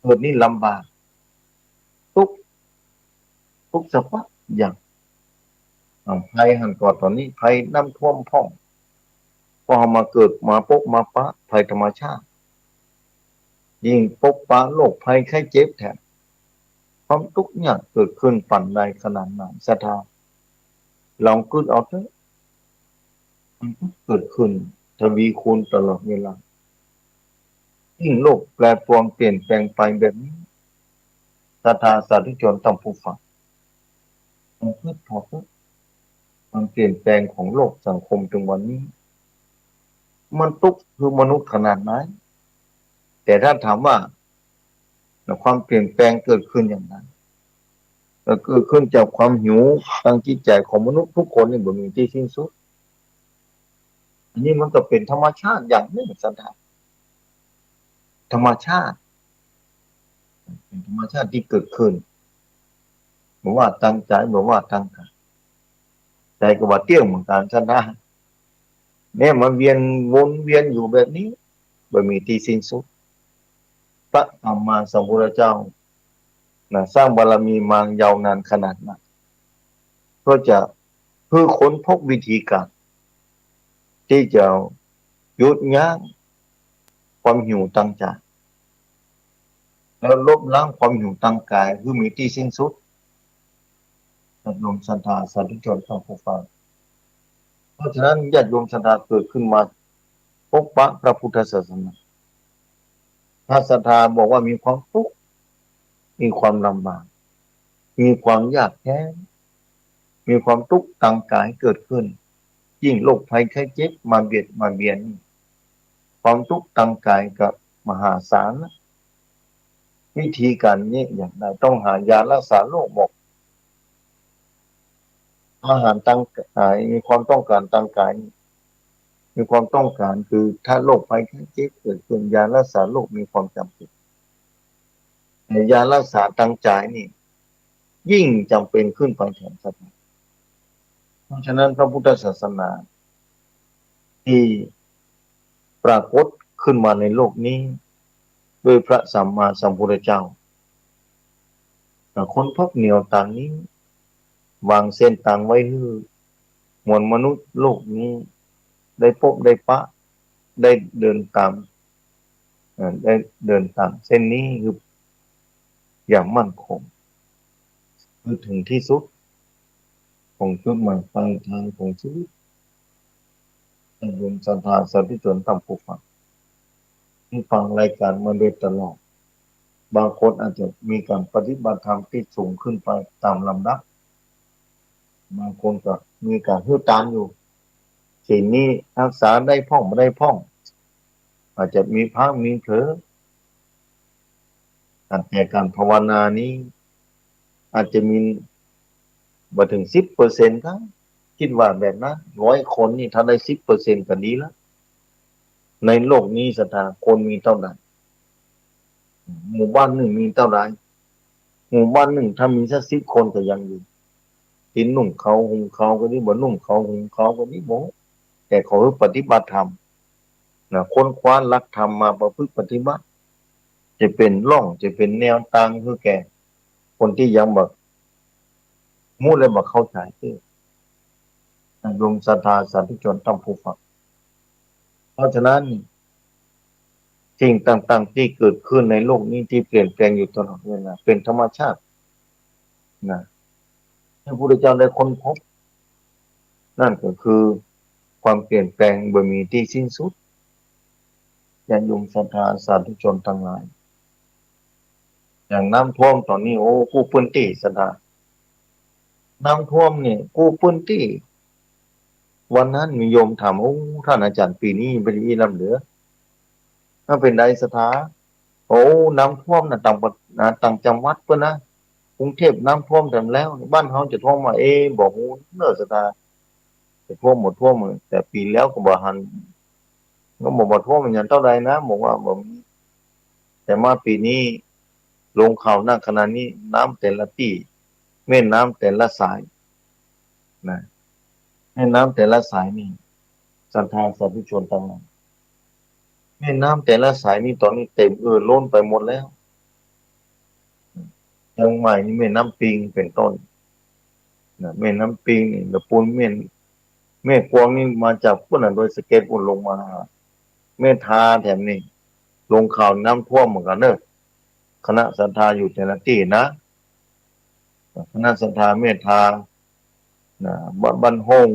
เกิดนี่ลำบากทุกสภาพอย่างภัยหันก่อนตอนนี้ภัยน้ำท่วมพ่องพอมาเกิดมาปกมาปะภัยธรรมชาติยิ่งปกปะโรคภัยไข้เจ็บแถมความทุกข์เนี่ยเกิดขึ้นปั่นใดขนาดไหนศรัทธาลองคิดเอาเถอะมันเกิดขึ้นทวีคูณตลอดเวลายิ่งโลกแปรปรวนเปลี่ยนแปลงไปแบบนี้ศรัทธาสาธุชนต้องผู้ฟังมันคิดพอเถอะมันเปลี่ยนแปลงของโลกสังคมถึงวันนี้มันทุกข์คือมนุษย์ขนาดไหนแต่ถ้าถามว่าความเปลี่ยนแปลงเกิดขึ้นอย่างนั้นก็เกิดขึ้นจากความหิวทางจิตใจของมนุษย์ทุกคนนี่บ่มีที่สิ้นสุดอันนี้มันก็เป็นธรรมชาติอย่างหนึ่งสันทาธรรมชาติเป็นธรรมชาติที่เกิดขึ้นบอกว่าตั้งใจบอกว่าตั้งใจก็ว่าเที่ยงเหมือนกันสันทาเนี่ยมันวนเวียนอยู่แบบนี้บ่มีที่สิ้นสุดพระสัมมาสัมพุทธเจ้าสร้างบารมีมายาวนานขนาดนั้นก็จะเพื่อค้นพบวิธีการที่จะหยุดยั้งความหิวตั้งใจแล้วลบล้างความหิวตั้งกายคือมีที่สิ้นสุดญาติโยมศรัทธาสาธุชนทั้งผู้ฟังเพราะฉะนั้นญาติโยมศรัทธาเกิดขึ้นมาพบปะพระพุทธศาสนาถ้าศรัทธาบอกว่ามีความทุกข์มีความลำบากมีความยากแค้นมีความทุกข์ทางกายเกิดขึ้นยิ่งโรคภัยไข้เจ็บมาเบียดมาเบียน ความทุกข์ทางกายกับมหาศาลนะวิธีการนี้อย่างไรต้องหายารักษาโรคบอกอาหารทางกายมีความต้องการทางกายมีความต้องการคือถ้าโรคภัยไข้เจ็บเกิดขึ้นยารักษาโรคมีความจำเป็นแต่ยารักษาทางใจนี่ยิ่งจำเป็นขึ้นไปแทนครับเพราะฉะนั้นพระพุทธศาสนาที่ปรากฏขึ้นมาในโลกนี้ด้วยพระสัมมาสัมพุทธเจ้าคนพบเหนี่ยวต่างนี้วางเส้นต่างไว้ให้มวลมนุษย์โลกนี้ได้พบได้ปะได้เดินตามได้เดินตามเส้นนี้คืออย่างมั่นคงคือถึงที่สุดของจุดหมายปลายทางของชีวิตให้รวมศรัทธาสาธุชนทำผู้ฟังที่ฟังรายการมาโดยตลอดบางคนอาจจะมีการปฏิบัติธรรมที่สูงขึ้นไปตามลำดับบางคนก็มีการฮื้อตามอยู่สิ่งนี้รักษาได้พ่องไม่ได้พ่องอาจจะมีพังมีเผลอแต่การภาวนานี้อาจจะมีบ่ถึง10%ครับคิดว่าแบบนั้น100 คนนี่ถ้าได้10%ก็ดีแล้วในโลกนี้สถานคนมีเท่าไหร่หมู่บ้านหนึ่งมีเท่าไหร่หมู่บ้านหนึ่งถ้ามีสัก10 คนก็ยังอยู่กินนุ่มเขาหุงเขาก็นี่บ่นุ่มเขาหุงเขาก็นี่บ่แต่เขาปฏิบัติธรรมนะค้นคว้าหลักธรรมมาประพฤติปฏิบัติจะเป็นร่องจะเป็นแนวทางคือแก่คนที่ยังแบบมู้และบ่เข้าใจคือรวมศรัทธาสาธุชนต้องผู้ฟังเพราะฉะนั้นสิ่งต่างๆที่เกิดขึ้นในโลกนี้ที่เปลี่ยนแปลงอยู่ตลอดเวลาเป็นธรรมชาตินะที่พระพุทธเจ้าได้ค้นพบนั่นก็คือความเปลี่ยนแปลงบ่มีที่สิ้นสุดญาติโยมศรัทธาสาธุชนทั้งหลายอย่างน้ำท่วมตอนนี้โอ้กู้พื้นที่ศรัทธาน้ำท่วมเนี่ยกู้พื้นที่วันนั้นมีโยมถามโอ้ท่านอาจารย์ปีนี้เป็นอีลำเหลือถ้าเป็นใดศรัทธาโอ้น้ำท่วมนะต่างจังหวัดเพื่อนนะกรุงเทพน้ำท่วมเต็มแล้วบ้านเขาจะท่วมมาบอกโอ้เลิศศรัทธาจะท่วมหมดท่วมเลยแต่ปีแล้วก็บอกหันก็บอกว่าท่วมมันอย่างเท่าใดนะบอกว่าบอกแต่มาปีนี้ลงเขาหน้าขนาดนี้น้ำแต่ละที่แม่น้ำแต่ละสายนะแม่น้ำแต่ละสายนี่ศรัทธาสาธุชนทั้งนั้นแม่น้ำแต่ละสายนี่ตอนนี้เต็มล้นไปหมดแล้วเชียงใหม่นี่แม่น้ำปิงเป็นต้นนะแม่น้ำปิงนี่ละปูนแม่กวางนี่มาจากพุ่นน่ะโดยสเก็ตปุ่นลงมาแม่ทาแถมนี่ลงข่าวน้ำท่วมเหมือนกันเนอะคณะศรัทธาอยู่แต่ละที่นะคณะศรัทธาเมตตานะบ้านห้อง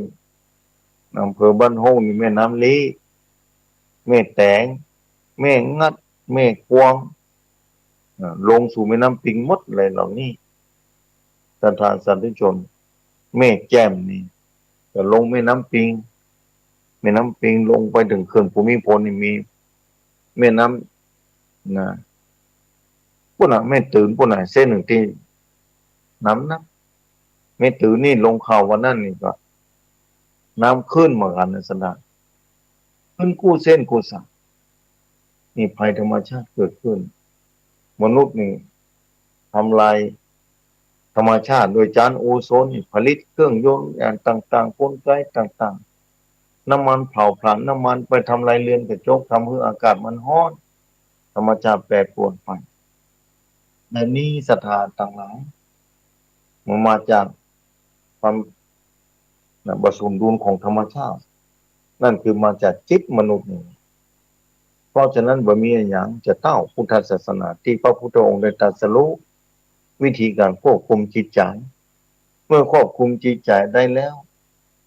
อำเภอบ้านห้องนี่แม่น้ำลี้แม่แตงแม่งัดแม่กวางลงสู่แม่น้ำปิงหมดเลยเหล่านี้ศรัทธาสาธุชนแม่แจ่มนี่ก็ลงแม่น้ำปิงลงไปถึงเขื่อนภูมิพลนี่มีแม่น้ำนะพวกน่ะแม่ตื่นพวกน่ะเส้นหนึ่งที่น้ำนะแม่ตื่นนี่ลงข่าววันนั้นนี่ก็น้ำขึ้นเหมือนกันนะสนะขึ้นกู้เส้นกู้สายนี่ภัยธรรมชาติเกิดขึ้นมนุษย์นี่ทำลายธรรมชาติโดยจานโอโซนนี่ผลิตเครื่องยนต์อย่างต่างๆกลไกต่างๆน้ำมันเผาผลาญน้ำมันไปทำลายเรือนกระจกทำให้อากาศมันร้อนธรรมชาติแปรปรวนไปในนี้สถานต่างหลายมันมาจากความบสมดุลของธรรมชาตินั่นคือมาจากจิตมนุษย์นี่เพราะฉะนั้นบ่มีอย่างจะเต้าพุทธศาสนาที่พระพุทธองค์ได้ตรัสรู้วิธีการควบคุมจิตใจเมื่อควบคุมจิตใจได้แล้ว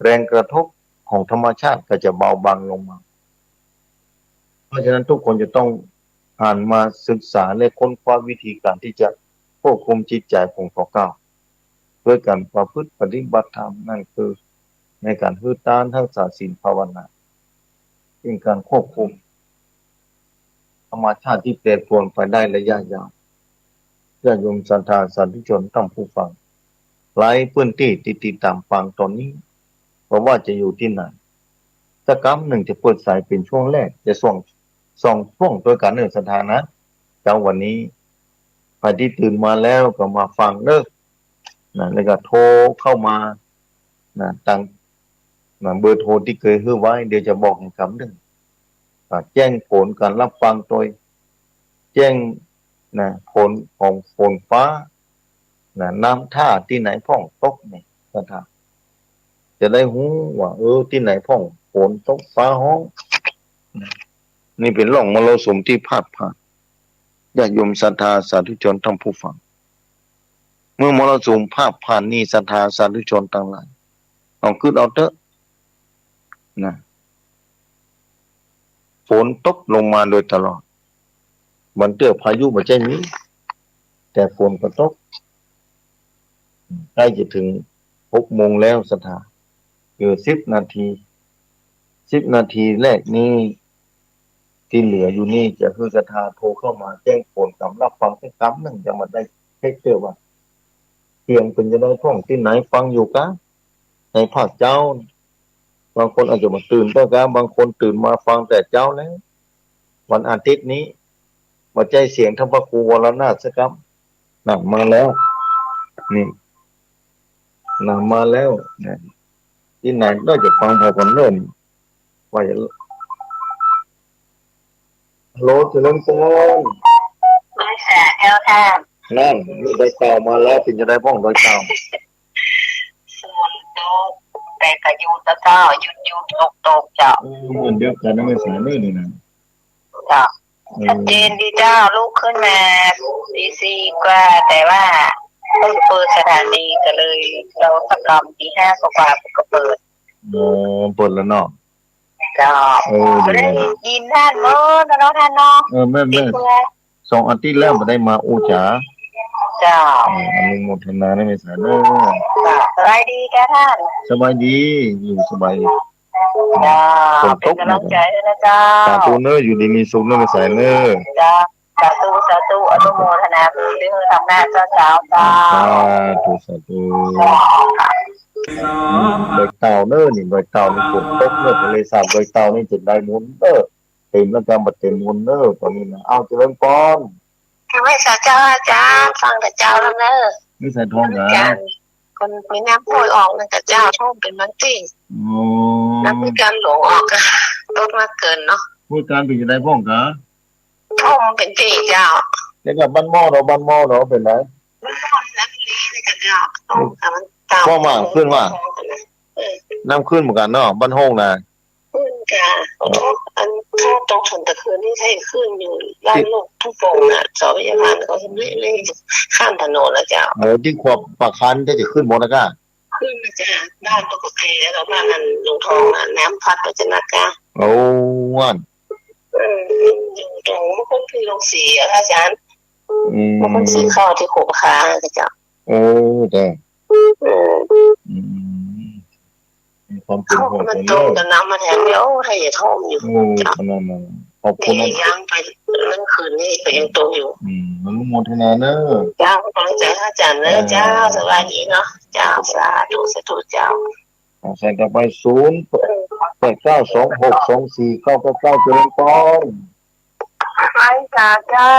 แรงกระทบของธรรมชาติก็จะเบาบางลงมาเพราะฉะนั้นทุกคนจะต้องหันมาศึกษาและค้นคว้าวิธีการที่จะควบคุมจิตใจของพระเจ้าด้วยการประพฤติปฏิบัติธรรมนั่นคือในการพื้นฐานทั้งศาสตร์ศีลภาวนาเป็นการควบคุม รรมชาติที่แปรปรวนไปได้ระยะยาวญาติโยมศรัทธาสาธุชนท่านผู้ฟังหลายพื้นที่ติดตามฟังตอนนี้เพราะว่าจะอยู่ที่ไหนสักครั้งหนึ่งจะเปิดสายเป็นช่วงแรกจะส่องช่วงตัวการเนื่องสถานะเจ้าวันนี้ใครที่ตื่นมาแล้วก็มาฟังเลิกนะแล้วก็โทรเข้ามานะตั้งนะเบอร์โทรที่เคยให้ไว้เดี๋ยวจะบอกให้คำหนึ่งแจ้งผลการรับฟังโดยแจ้งนะผลของฝนฟ้านะน้ำท่าที่ไหนพ่องตกเนี่ยสถานจะได้หูว่าที่ไหนพ่องฝนตกฟ้าห้องนี่เป็นร่องมรสุมที่พาดผ่านญาติโยมศรัทธาสาธุชนท่านผู้ฟังเมื่อมรสุมพาดผ่านนี่ศรัทธาสาธุชนทั้งหลายเอาขึ้นเอาเถอะนะฝนตกลงมาโดยตลอดมันเจอพายุมาใจนี้แต่ฝนก็ตกใกล้จะถึง6 โมงแล้วศรัทธาเหลือ10 นาทีแรกนี้ที่เหลืออยู่นี่จะคือศรัทธาโทรเข้ามาแจ้งผลสำหรับฟังสักครั้งหนึ่งจะมาได้เช็คเจอว่าเสียงเป็นจะได้ท่องที่ไหนฟังอยู่กะในภาคเจ้าบางคนอาจจะมาตื่นก็กะบางคนตื่นมาฟังแต่เจ้าแล้ววันอาทิตย์นี้มาใจเสียงท่านพระครูวรนาถสักครั้งนั่งมาแล้วนี่นั่งมาแล้วนะที่ไหนได้จะฟังพอคนเริ่มว่าจะโลดจะเล่นโป้งไม่แสบแอลแทบนั่นได้เต่ามาแล้วเป็นจะได้พ้องโดยเต่าส่วนโตแต่กระยูตะเจ้าหยุดตกเจ้าเหมือนเดียวกันนะไม่สายนี่นะเจ้าชัดเจนดีเจ้าลูกขึ้นมาตี 4กว่าแต่ว่าต้องเปิดสถานีก็เลยเราสักกรรมตี 5กว่าก็เปิดเปิดแล้วเนาะเจ้าไม่ได้ยินท่านเนาะท่านเนาะแม่2 อาทิตย์แล้วไม่ได้มาอูจ๋าเจ้าอนุโมทนาได้ไม่สายเนอะสบายดีแกท่านสบายดีอยู่สบายจ้าเป็นกำลังใจนะเจ้าสาธุเนอะอยู่ดีมีสุขเนอะไม่สายเนอะจ้าสาธุอนุโมทนาบุญที่ทำหน้าเจ้าสาธุโดยเต่าเนอะนี่โดยเต่านี่ฝนตกเนอะทะเลสาบโดยเต่านี่จะได้มุนเนอะเต็มแล้วก็มาเต็มมุนเนอะตอนนี้นะเอาเจริญพรไม่สาเจ้าจ้าฟังแต่เจ้าแล้วเนอะไม่ใส่ทองนะคนมีน้ำโพยออกนั่นแต่เจ้าท่องเป็นมันจริงน้ำมีการหลงออกลดมากเกินเนาะพูดการเป็นจะได้พ้องกะท่องเป็นจริงเจ้าแล้วกับบ้านหม้อเราเป็นไรบ้านหม้อน้ำลีนี่กับเจ้าพ่อมาขึ้นว่าน้ำขึ้นเหมือนกันเนาะบ้านห้องนะขึ้นจ้าอันถ้าตรงถนนตะคืนนี่ใช่ขึ้นอยู่ด้านโลกทุกวงน่ะสอบยาบาลเขาทำเล่ข้ามถนนแล้วเจ้าที่ขวบปากคันจะขึ้นหมดนะก้าขึ้นมาจ้าด้านตะกุเทแล้วบ้านนั้นหลวงทองน่ะน้ำพัดไปจนากาโอ้วันอยู่ตรงบางคนคือโรงสีอาจารย์บางคนสีเข้าที่โขกค้าเจ้าโอ้แต่ความเป็นของมันตรงกับน้ำมาแทนเดียวให้อย่าท่อมอยู่จ้าขอบคุณยังไปเรื่องคืนนี่ก็ยังตรงอยู่มันโมทนาเนอะเจ้าขอบใจอาจารย์เนอะเจ้าสบายดีเนาะเจ้าสาธุเจ้าใส่ต่อไป089262499เจริญพรไปจ้าเจ้า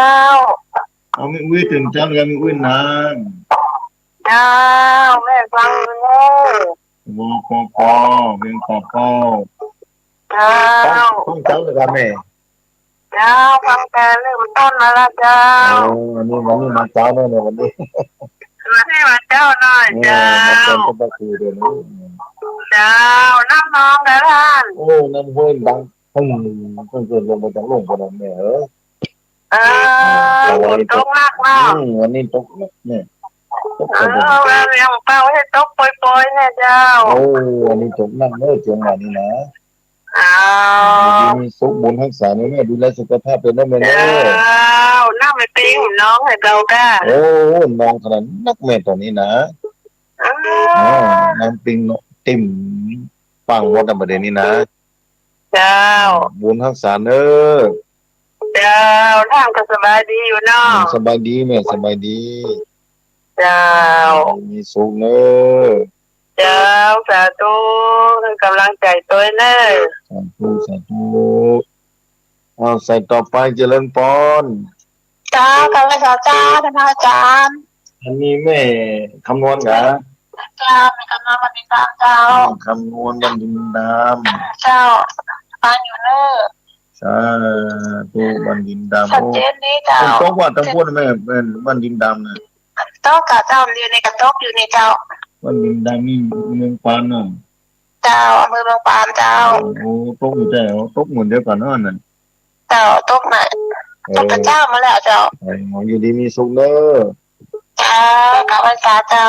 เอาไม่วิ่งถึงเจ้ายังไม่วิ่งนานเจ้าแม่ฟังเลยโมโคปอเวียงปอปอเจ้าต้องเจ้าเลยครับแม่เจ้าฟังแต่เรื่องต้นมาแล้วเจ้าวันนี้มาเจ้าแน่เลยวันนี้มาให้มาเจ้าหน่อยเจ้าเป็นต้นตะคือเดี๋ยวนี้เจ้าน้ำน้องนะท่านน้ำห้วยดังเพิ่งเกิดลงมาจากลงคนนั้นแม่ฝนตกมากวันนี้ตกเนี่ยยังเป้าให้ตกปล่อยๆเนี่ยเจ้าอันนี้ตกนั่งเมื่อเจียงวันนี้นะมีสุขบุญทักษะนี่แม่ดูแลสุขภาพเป็นได้ไหมเนี่ยน้ำไม่ปิ้งน้องให้เราได้น้องขนาดนักแม่ตอนนี้นะน้ำปิ้งติ่มปังวัดประเด็นนี้นะเจ้าบุญทักษะเนอเจ้ จ้าท่านก็สบายดีอยู่เนาะ สบายดีแม่สบายดี เจ้า มีสุขเนอะ เจ้าสาธุให้กำลังใจตัวเนอะ สาธุสาธุเอาใส่ต่อไปเจริญพร เจ้าคำภาษาเจ้าท่านอาจารย์ อันนี้แม่คำนวณกะ เจ้าเป็นกำลังวันที่สามเจ้า คำนวณวันดินด เจ้าปานอยู่เนอะ ำสาธุวันดินดำ ชัดเจนดีเจ้า เป็นโต๊ะว่าทั้งพวกแม่เป็นวันดินดำนะ โต๊ะกับเจ้าเรียนในกระต๊อบอยู่ในเจ้า วันดินดำนี่เมืองปานเนาะ เจ้าอำเภอบางปามเจ้า โอ้โต๊ะอยู่แต่โต๊ะเหมือนเดียวกันเนาะนั่น เจ้าโต๊ะไหนโต๊ะพระเจ้ามาแล้วเจ้า หมออยู่ดีมีสุขเนอะ เจ้ากับภาษาเจ้า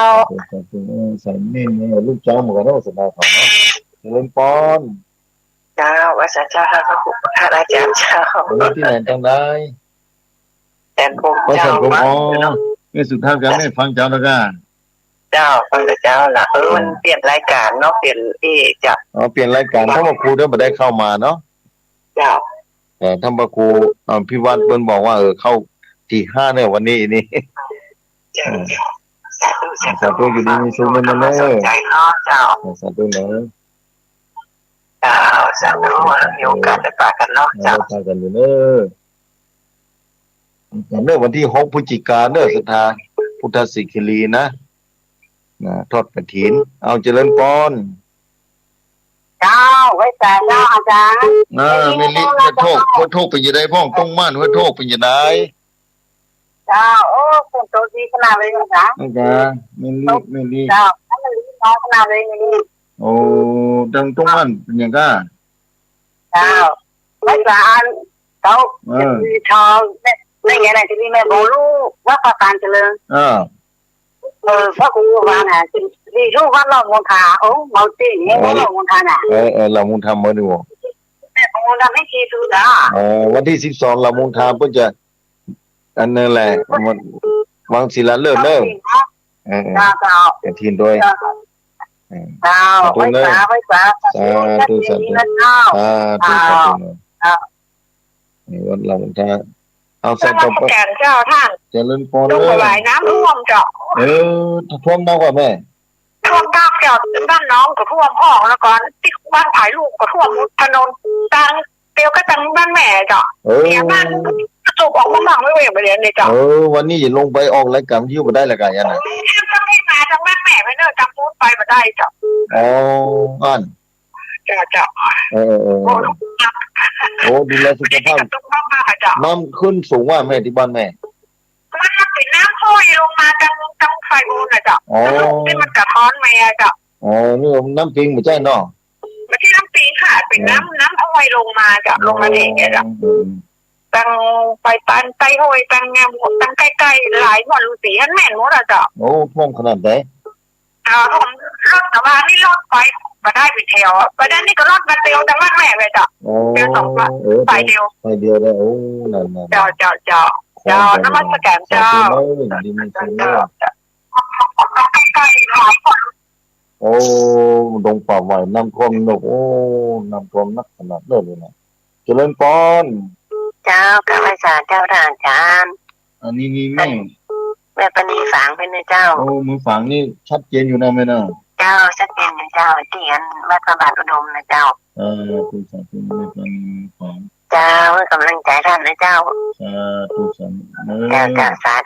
ใส่เน้นเนี่ยลูกเจ้าเหมือนกันเนาะสบายของเนาะเจริญพร เจ้าภาษาเจ้าพระพุทธอาจารย์เจ้า วันที่ไหนจังได้ แต่ผม พระ เจ้า สังฆ มา อ๋อนี่สุดท้ายกันไม่ฟังเจ้าแล้วกัน เจ้าฟังแต่เจ้าล่ะมันเปลี่ยนรายการเนาะเปลี่ยนจ้ะ อ๋อเปลี่ยนรายการถ้ามาครูเดี๋ยวไม่ได้เข้ามาเนาะ เจ้า แต่ถ้ามาครูพี่วัดเพิ่นบอกว่าเข้าที่5เนี่ยวันนี้นี่ เจ้า สาธุอยู่ดีมีสุขเนอะ สนใจเนาะเจ้า สาธุเนอะ เจ้าสาธุมีโอกาสได้ปากกันเนาะ เรา เจ้า พากันอยู่เนอะแต่เนอะวันที่6พฤศจิกายนเนอะสถานพุทธศิคิรีนะทอดกฐินเอาเจริญพร เจ้าไว้แต่เจ้าอาจารย์ ไม่ลิเพื่อโทษเป็นยังไงพ่องต้องมั่นเพื่อโทษเป็นยังไง เจ้าโอ้คุณโตดีขนาดเลยนะจ๊ะ นะจ๊ะไม่ลิ เจ้าถ้ามันดีน้องขนาดเลยนี่ โอ้ดังต้องมั่นเป็นยังไง เจ้าไว้แต่เขาจะมีทองในไงนะที่นี่แม่บอกลูกว่าประการเจริญ พระครูว่าน่ะที่รูปวัดเรามณฑาโอ้เมาตีเนี่ยเรามณฑาน่ะ เรามุนทำมาดู แต่มณฑาไม่คิดดูจ้า วันที่12เรามุนทำเพื่อจะอันนั่นแหละวังศิลาเลิศเนอะเจ้าเจ้าก ฐินด้วย เจ้าไว้สาสาธุเจ้า วันเรามุนทาเอาใส่ ท่าน ต่อไป แก่เจ้าท่าน เจริญพร ดู เลย ไหลน้ำท่วมเจ้า ท่วมมากกว่าแม่ ท่วมก้าวเจ้าบ้านน้องก็ท่วมห้องแล้วก่อนที่บ้านถ่ายลูกก็ท่วมถนนตังเตียวก็ตังบ้านแม่เจ้าเนี่ยบ้านกระจกออกมาบังไม่เว้ยไปเรียนเลยเจ้า วันนี้อย่าลงไปออกรายการยิ้วมาได้ละกันยันนะ ถ้าไม่มาทางบ้านแม่ไปเนอะจำพูดไปมาได้เจ้า อัน เจ้าโอ้ดูแลสุขภาพน้ำขึ้นสูงว่าแม่ที่บ้านแม่มันเป็นน้ำห้อยลงมาจังไฟมูลนะเจ้าที่มันกระท้อนมาเจ้านี่น้ำปิงไม่ใช่เนาะไม่ใช่น้ำปิงค่ะเป็นน้ำห้อยลงมาเจ้าลงมาเองเจ้าตังไปปันไตห้อยตังแงมตังใกล้ๆหลายวันลูสีฮันแม่นหมดเจ้าท่วมขนาดไหนผมรถแต่ว่านี่รถไปมาได้ไปเที่ยวประเด็นนี้ก็รถมาเที่ยวจังหวัดแม่เลยเจ้าเที่ยว2 วันไปเดียวได้นั่นเจ้าน้ำมันสแกนเจ้าดีมีสุขเนอะดงป่าไหวน้ำท่วมนกน้ำท่วมนักขนาดเลยนะเจริญพรเจ้าข้าพเจ้าเจ้าทางจานอันนี้มีแม่ปณีฝังเป็นเจ้ามือฝังนี่ชัดเจนอยู่นะแม่เนาะเจ้าชัดเจนอยู่เจ้าที่อันวัดพระบาทอุดมนะเจ้าตุสาธุแม่ปณีฝังเจ้ากำลังใจท่านนะเจ้าสาธุสาธุเจ้าสาธุ